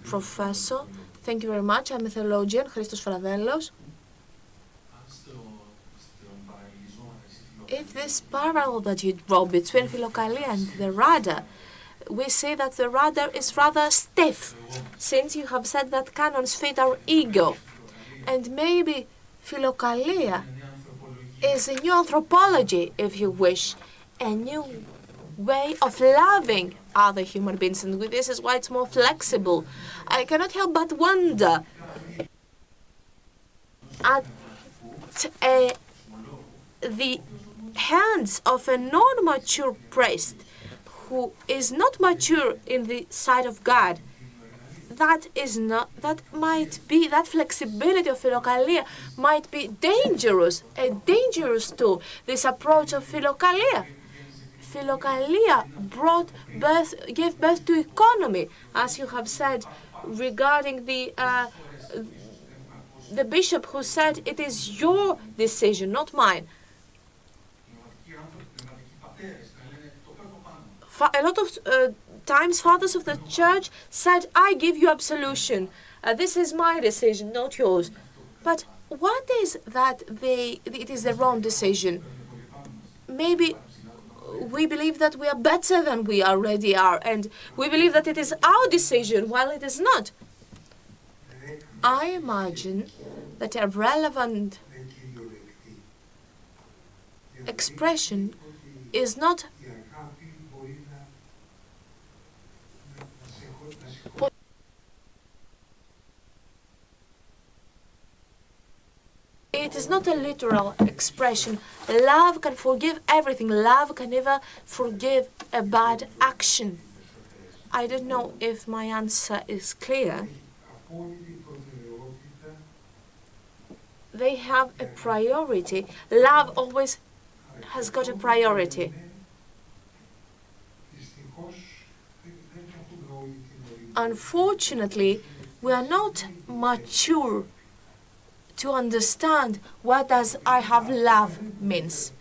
Professor, thank you very much. I'm a theologian, Christos Frathelos. If this parallel that you draw between Philokalia and the Rudder, we see that the rudder is rather stiff, since you have said that canons fit our ego. And maybe Philokalia is a new anthropology, if you wish, a new way of loving other human beings, and this is why it's more flexible. I cannot help but wonder at the hands of a non-mature priest who is not mature in the sight of God. That flexibility of Philokalia might be dangerous, a dangerous tool, this approach of Philokalia. Philokalia gave birth to economy, as you have said, regarding the bishop who said, it is your decision, not mine. A lot of times, fathers of the church said, I give you absolution. This is my decision, not yours. But what is that it is the wrong decision? Maybe we believe that we are better than we already are, and we believe that it is our decision, while it is not. I imagine that a relevant expression is not a literal expression. Love can forgive everything. Love can never forgive a bad action. I don't know if my answer is clear. They have a priority. Love always has got a priority. Unfortunately, we are not mature to understand what does I have love means.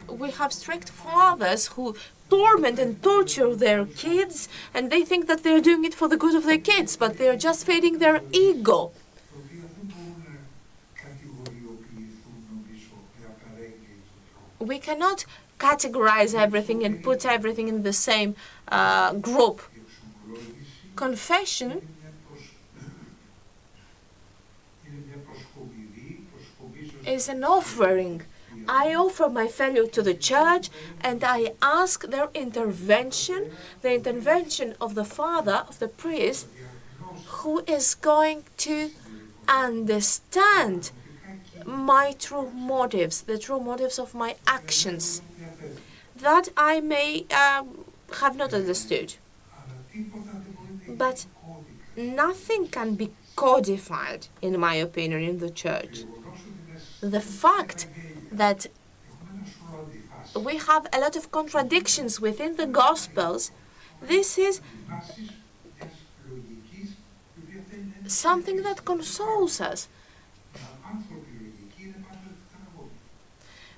We have strict fathers who torment and torture their kids, and they think that they're doing it for the good of their kids, but they're just feeding their ego. We cannot categorize everything and put everything in the same group. Confession is an offering. I offer my failure to the church, and I ask their intervention, the intervention of the father, of the priest, who is going to understand my true motives, the true motives of my actions, that I may have not understood. But nothing can be codified, in my opinion, in the church. The fact that we have a lot of contradictions within the Gospels, this is something that consoles us.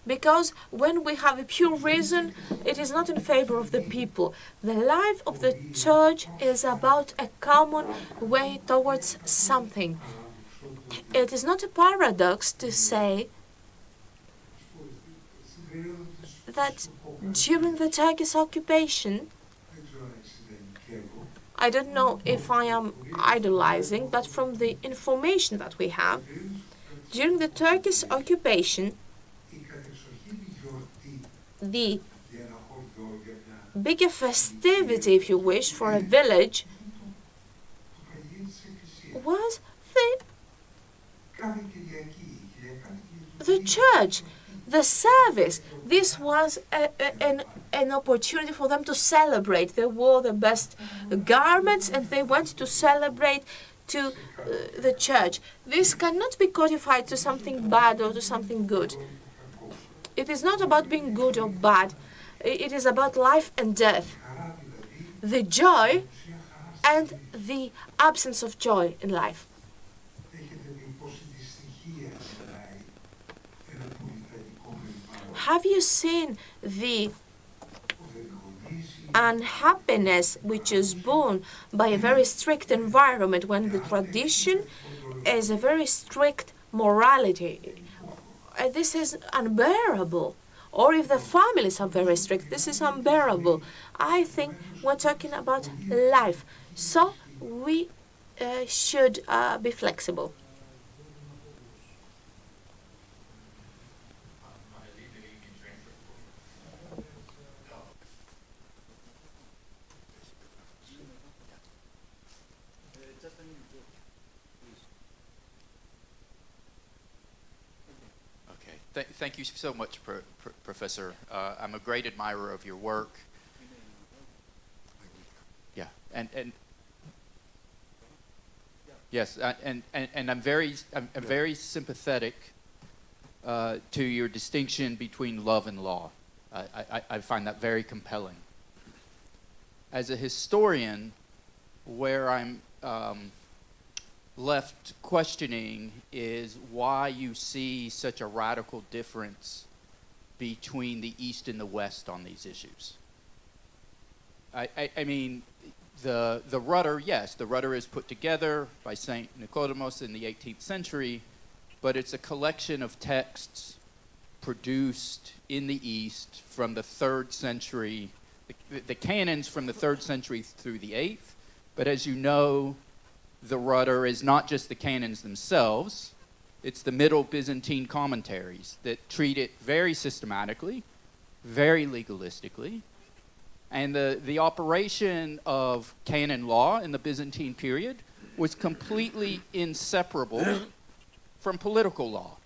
Because when we have a pure reason, it is not in favor of the people. The life of the church is about a common way towards something. It is not a paradox to say that during the Turkish occupation, I don't know if I am idolizing, but from the information that we have, during the Turkish occupation, the bigger festivity, if you wish, for a village was the church, the service. This was an opportunity for them to celebrate. They wore the best garments and they went to celebrate to the church. This cannot be codified to something bad or to something good. It is not about being good or bad. It is about life and death. The joy and the absence of joy in life. Have you seen the unhappiness which is born by a very strict environment, when the tradition is a very strict morality? This is unbearable. or if the families are very strict, this is unbearable. I think we're talking about life, so we should be flexible. Thank you so much, Professor. I'm a great admirer of your work. Yeah, and yes, and I'm very sympathetic to your distinction between love and law. I find that very compelling. As a historian, where I'm left questioning is why you see such a radical difference between the East and the West on these issues. I mean, the Rudder, yes, the Rudder is put together by St. Nicodemus in the 18th century, but it's a collection of texts produced in the East from the 3rd century, the canons from the 3rd century through the 8th, but as you know, the Rudder is not just the canons themselves, it's the Middle Byzantine commentaries that treat it very systematically, very legalistically, and the operation of canon law in the Byzantine period was completely inseparable from political law.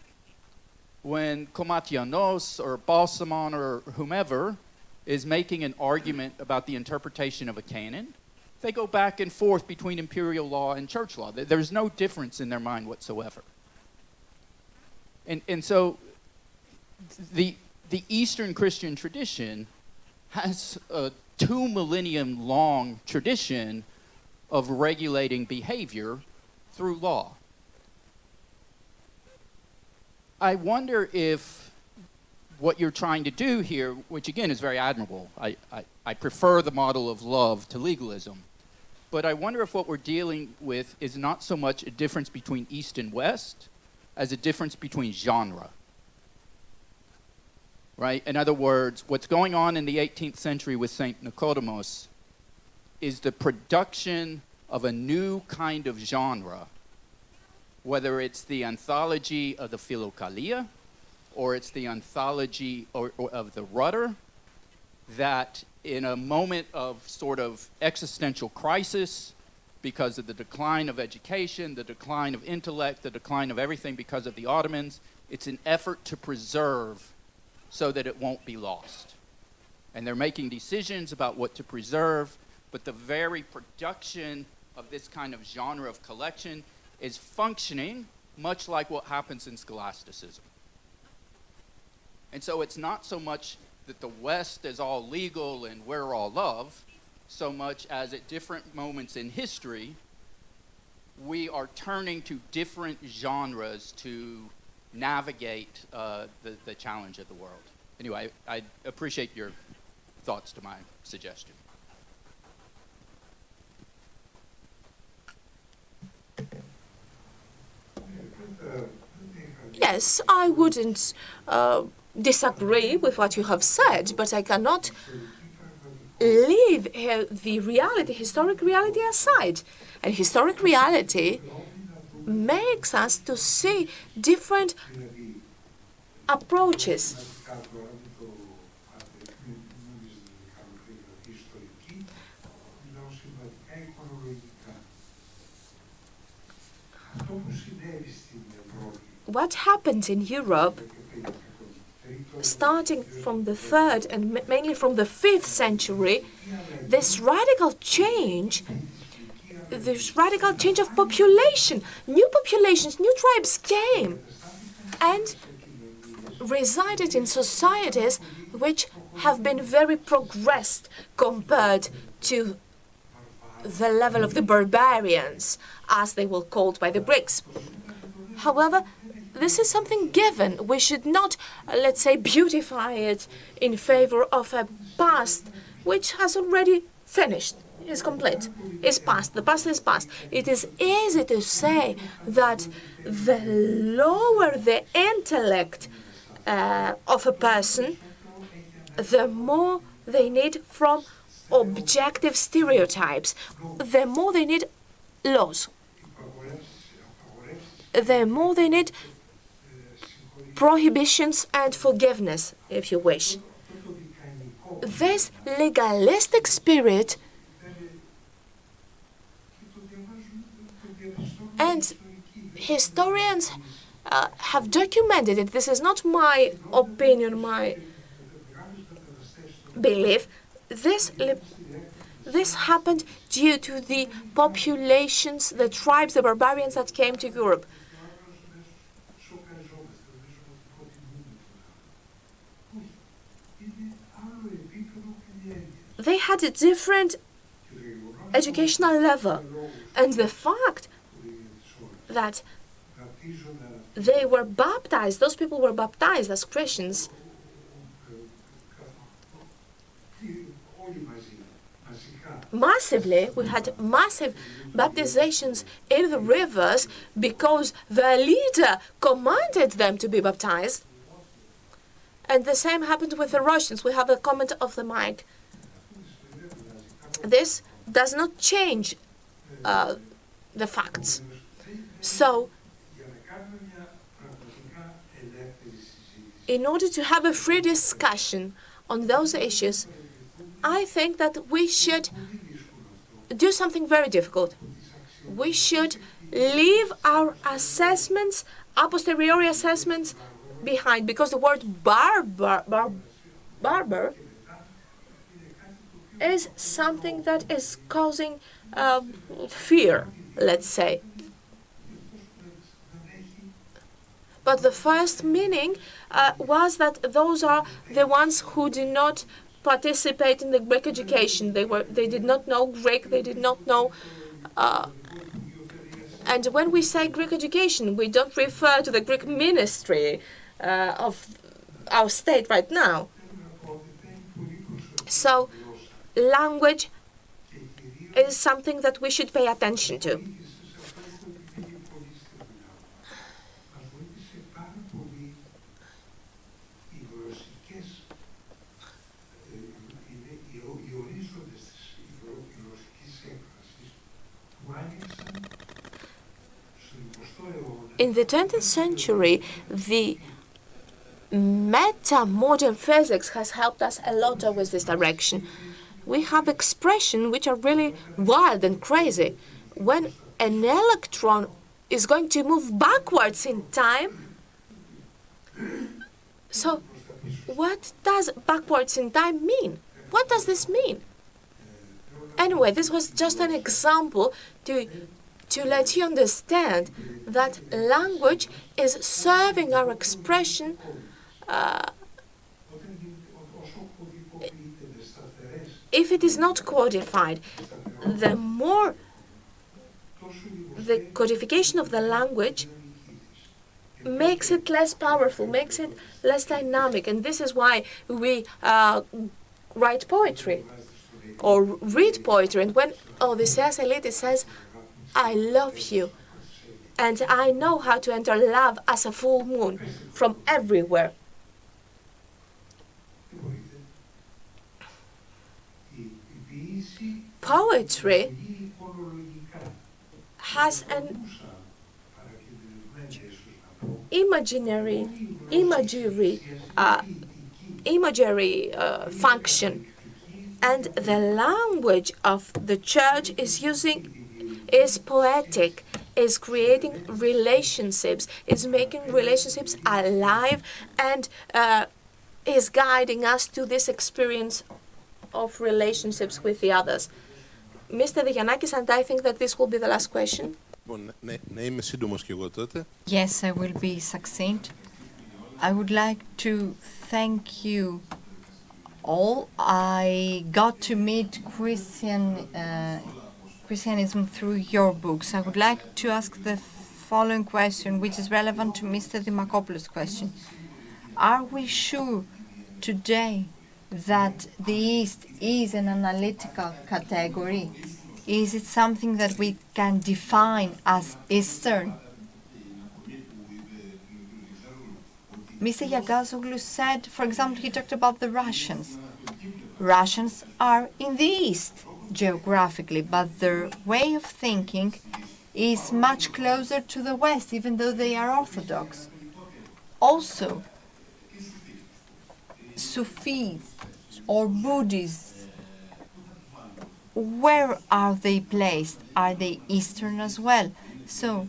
When Komatianos or Balsamon or whomever is making an argument about the interpretation of a canon, they go back and forth between imperial law and church law. There's no difference in their mind whatsoever. And so the Eastern Christian tradition has a 2 millennium long tradition of regulating behavior through law. I wonder if what you're trying to do here, which again is very admirable, I prefer the model of love to legalism, but I wonder if what we're dealing with is not so much a difference between East and West as a difference between genre. Right? In other words, what's going on in the 18th century with St. Nicodemus is the production of a new kind of genre, whether it's the anthology of the Philokalia or it's the anthology of the Rudder, that in a moment of sort of existential crisis because of the decline of education, the decline of intellect, the decline of everything because of the Ottomans, it's an effort to preserve so that it won't be lost. And they're making decisions about what to preserve, but the very production of this kind of genre of collection is functioning much like what happens in scholasticism. And so it's not so much that the West is all legal and we're all love, so much as at different moments in history, we are turning to different genres to navigate the challenge of the world. Anyway, I appreciate your thoughts to my suggestion. Yes, I wouldn't disagree with what you have said, but I cannot leave the reality, historic reality aside. And historic reality makes us to see different approaches. What happened in Europe, starting from the 3rd and mainly from the 5th century, this radical change of population, new populations, new tribes came and resided in societies which have been very progressed compared to the level of the barbarians, as they were called by the Greeks. However, this is something given. We should not, let's say, beautify it in favor of a past which has already finished, is complete, is past. The past is past. It is easy to say that the lower the intellect of a person, the more they need from objective stereotypes, the more they need laws, the more they need prohibitions and forgiveness, if you wish. This legalistic spirit and historians have documented it. This is not my opinion, my belief. This happened due to the populations, the tribes, the barbarians that came to Europe. They had a different educational level, and the fact that they were baptized, those people were baptized as Christians, massively. We had massive baptizations in the rivers because the leader commanded them to be baptized. And the same happened with the Russians. We have a comment of the mic. This does not change the facts. So, in order to have a free discussion on those issues, I think that we should do something very difficult. We should leave our assessments, a posteriori assessments, behind, because the word barbar is something that is causing fear, let's say. But the first meaning was that those are the ones who do not participate in the Greek education. They did not know Greek. They did not know. And when we say Greek education, we don't refer to the Greek ministry of our state right now. So, language is something that we should pay attention to. In the 20th century, the meta-modern physics has helped us a lot towards this direction. We have expressions which are really wild and crazy. When an electron is going to move backwards in time, so what does backwards in time mean? What does this mean? Anyway, this was just an example to let you understand that language is serving our expression if it is not codified. The more the codification of the language makes it less powerful, makes it less dynamic, and this is why we write poetry or read poetry. And when Odysseus Elitis says, "I love you, and I know how to enter love as a full moon from everywhere." Poetry has an imagery function, and the language of the church is poetic, is creating relationships, is making relationships alive, and is guiding us to this experience of relationships with the others. Mr. Yannaras, and I think that this will be the last question. Yes, I will be succinct. I would like to thank you all. I got to meet Christianism through your books. I would like to ask the following question, which is relevant to Mr. Dimakopoulos' question. Are we sure today that the East is an analytical category? Is it something that we can define as Eastern? Mr. Yagazoglu said, for example, he talked about the Russians. Russians are in the east geographically, but their way of thinking is much closer to the west, even though they are Orthodox. Also, Sufis or Buddhists, where are they placed? Are they Eastern as well? So,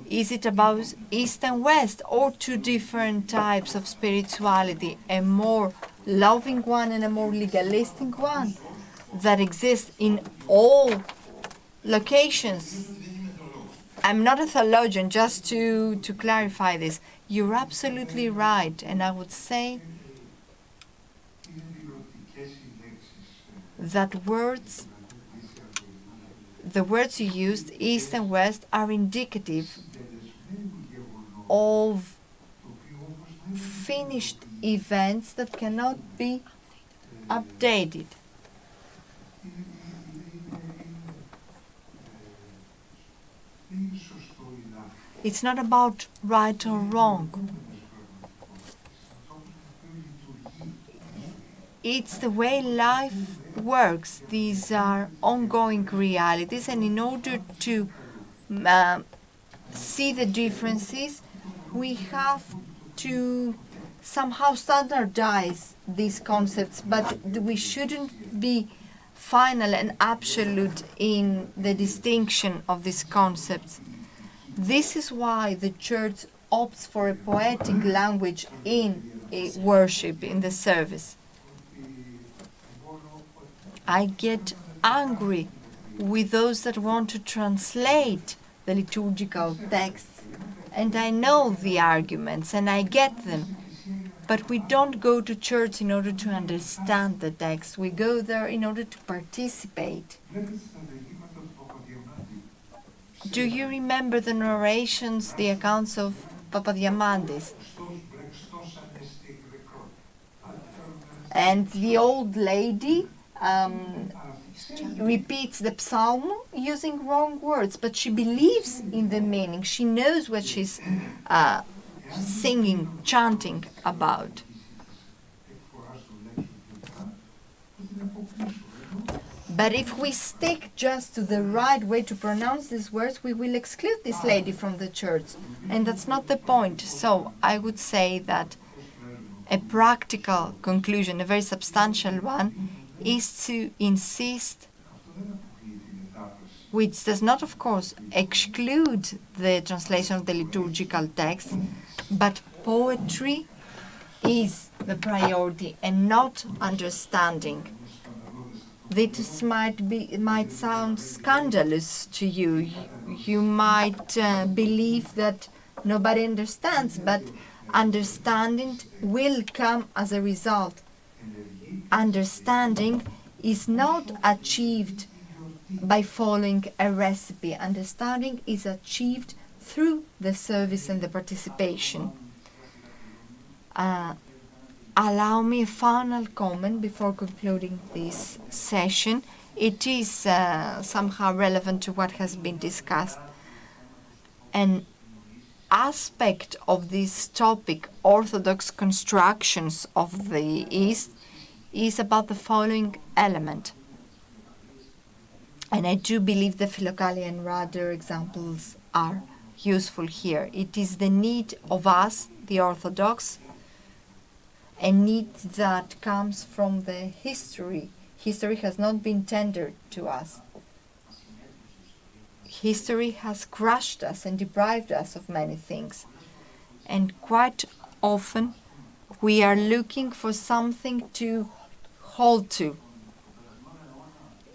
is it about East and West, or two different types of spirituality, a more loving one and a more legalistic one that exists in all locations? I'm not a theologian, just to clarify this. You're absolutely right, and I would say that the words you used, East and West, are indicative of finished events that cannot be updated. It's not about right or wrong. It's the way life works. These are ongoing realities, and in order to see the differences, we have to somehow standardize these concepts, but we shouldn't be final and absolute in the distinction of these concepts. This is why the Church opts for a poetic language in worship, in the service. I get angry with those that want to translate the liturgical texts, and I know the arguments and I get them. But we don't go to church in order to understand the text. We go there in order to participate. Do you remember the narrations, the accounts of Papadiamandis? And the old lady repeats the psalm using wrong words, but she believes in the meaning. She knows what she's singing, chanting about. But if we stick just to the right way to pronounce these words, we will exclude this lady from the church. And that's not the point. So I would say that a practical conclusion, a very substantial one, is to insist, which does not, of course, exclude the translation of the liturgical text, but poetry is the priority and not understanding. This might sound scandalous to you. You might believe that nobody understands, but understanding will come as a result. Understanding is not achieved by following a recipe. Understanding is achieved through the service and the participation. Allow me a final comment before concluding this session. It is somehow relevant to what has been discussed. An aspect of this topic, Orthodox constructions of the East, is about the following element. And I do believe the Philokalia and Rudder examples are useful here. It is the need of us, the Orthodox, a need that comes from the history. History has not been tendered to us. History has crushed us and deprived us of many things. And quite often we are looking for something to hold to.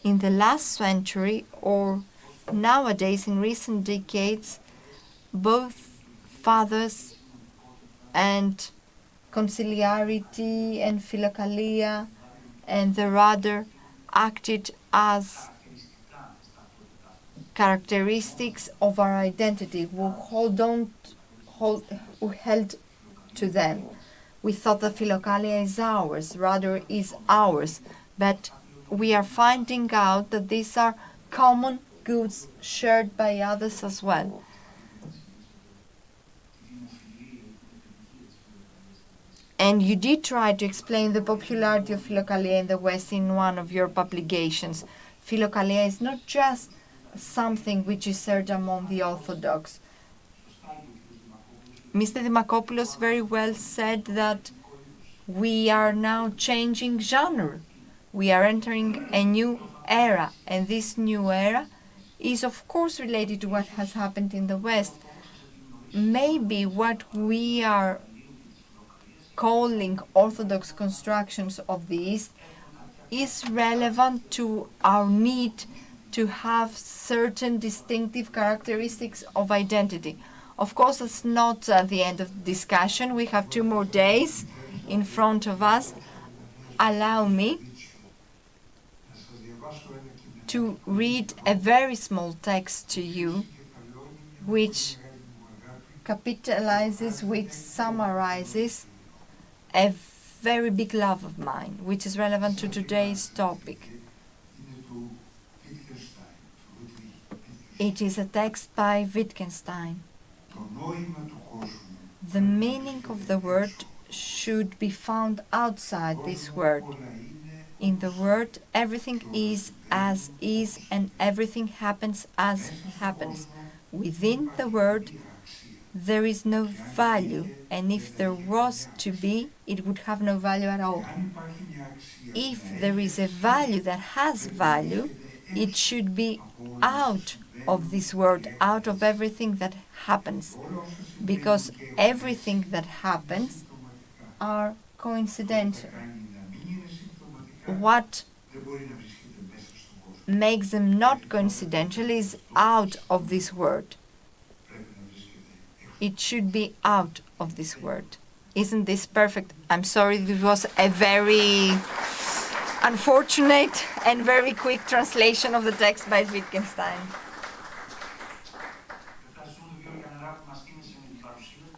In the last century, or nowadays in recent decades, both fathers and conciliarity and Philokalia and the Rudder acted as characteristics of our identity. We held to them. We thought that Philokalia is ours, Rudder is ours, but we are finding out that these are common goods shared by others as well. And you did try to explain the popularity of Philokalia in the West in one of your publications. Philokalia is not just something which is heard among the Orthodox. Mr. Dimakopoulos very well said that we are now changing genre. We are entering a new era, and this new era is of course related to what has happened in the West. Maybe what we are calling Orthodox constructions of the East is relevant to our need to have certain distinctive characteristics of identity. Of course, it's not the end of the discussion. We have 2 more days in front of us. Allow me to read a very small text to you, which capitalizes, which summarizes a very big love of mine, which is relevant to today's topic. It is a text by Wittgenstein. The meaning of the word should be found outside this word. In the word, everything is as is and everything happens as happens. Within the word, there is no value, and if there was to be, it would have no value at all. If there is a value that has value, it should be out of this word, out of everything that happens, because everything that happens are coincidental. What makes them not coincidental is out of this word. It should be out of this word. Isn't this perfect? I'm sorry, this was a very unfortunate and very quick translation of the text by Wittgenstein.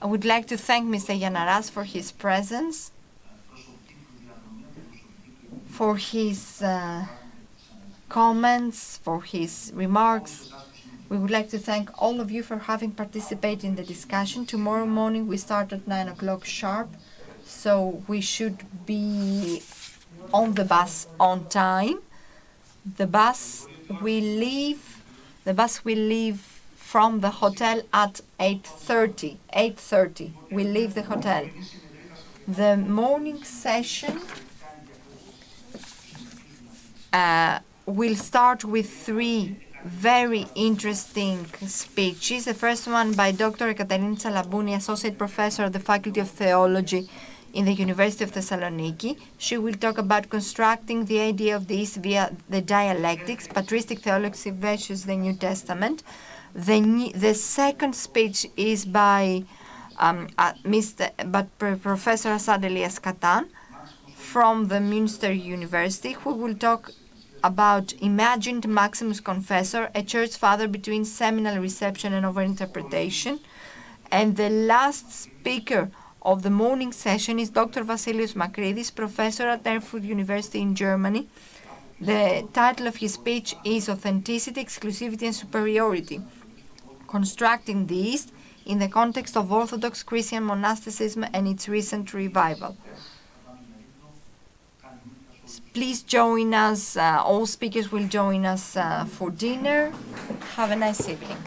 I would like to thank Mr. Yannaras for his presence, for his comments, for his remarks. We would like to thank all of you for having participated in the discussion. Tomorrow morning we start at 9 o'clock sharp, so we should be on the bus on time. The bus will leave from the hotel at 8:30. 8:30 we leave the hotel. The morning session will start with 3 very interesting speeches. The first one by Dr. Ekaterina Tsalabouni, Associate Professor at the Faculty of Theology in the University of Thessaloniki. She will talk about constructing the idea of the East via the dialectics, patristic theology versus the New Testament. The second speech is by Professor Assad Elias Katan from the Münster University, who will talk about imagined Maximus Confessor, a church father between seminal reception and overinterpretation. And the last speaker of the morning session is Dr. Vasilios Makridis, professor at Erfurt University in Germany. The title of his speech is Authenticity, Exclusivity and Superiority, Constructing the East in the Context of Orthodox Christian Monasticism and its Recent Revival. Please join us. All speakers will join us for dinner. Have a nice evening.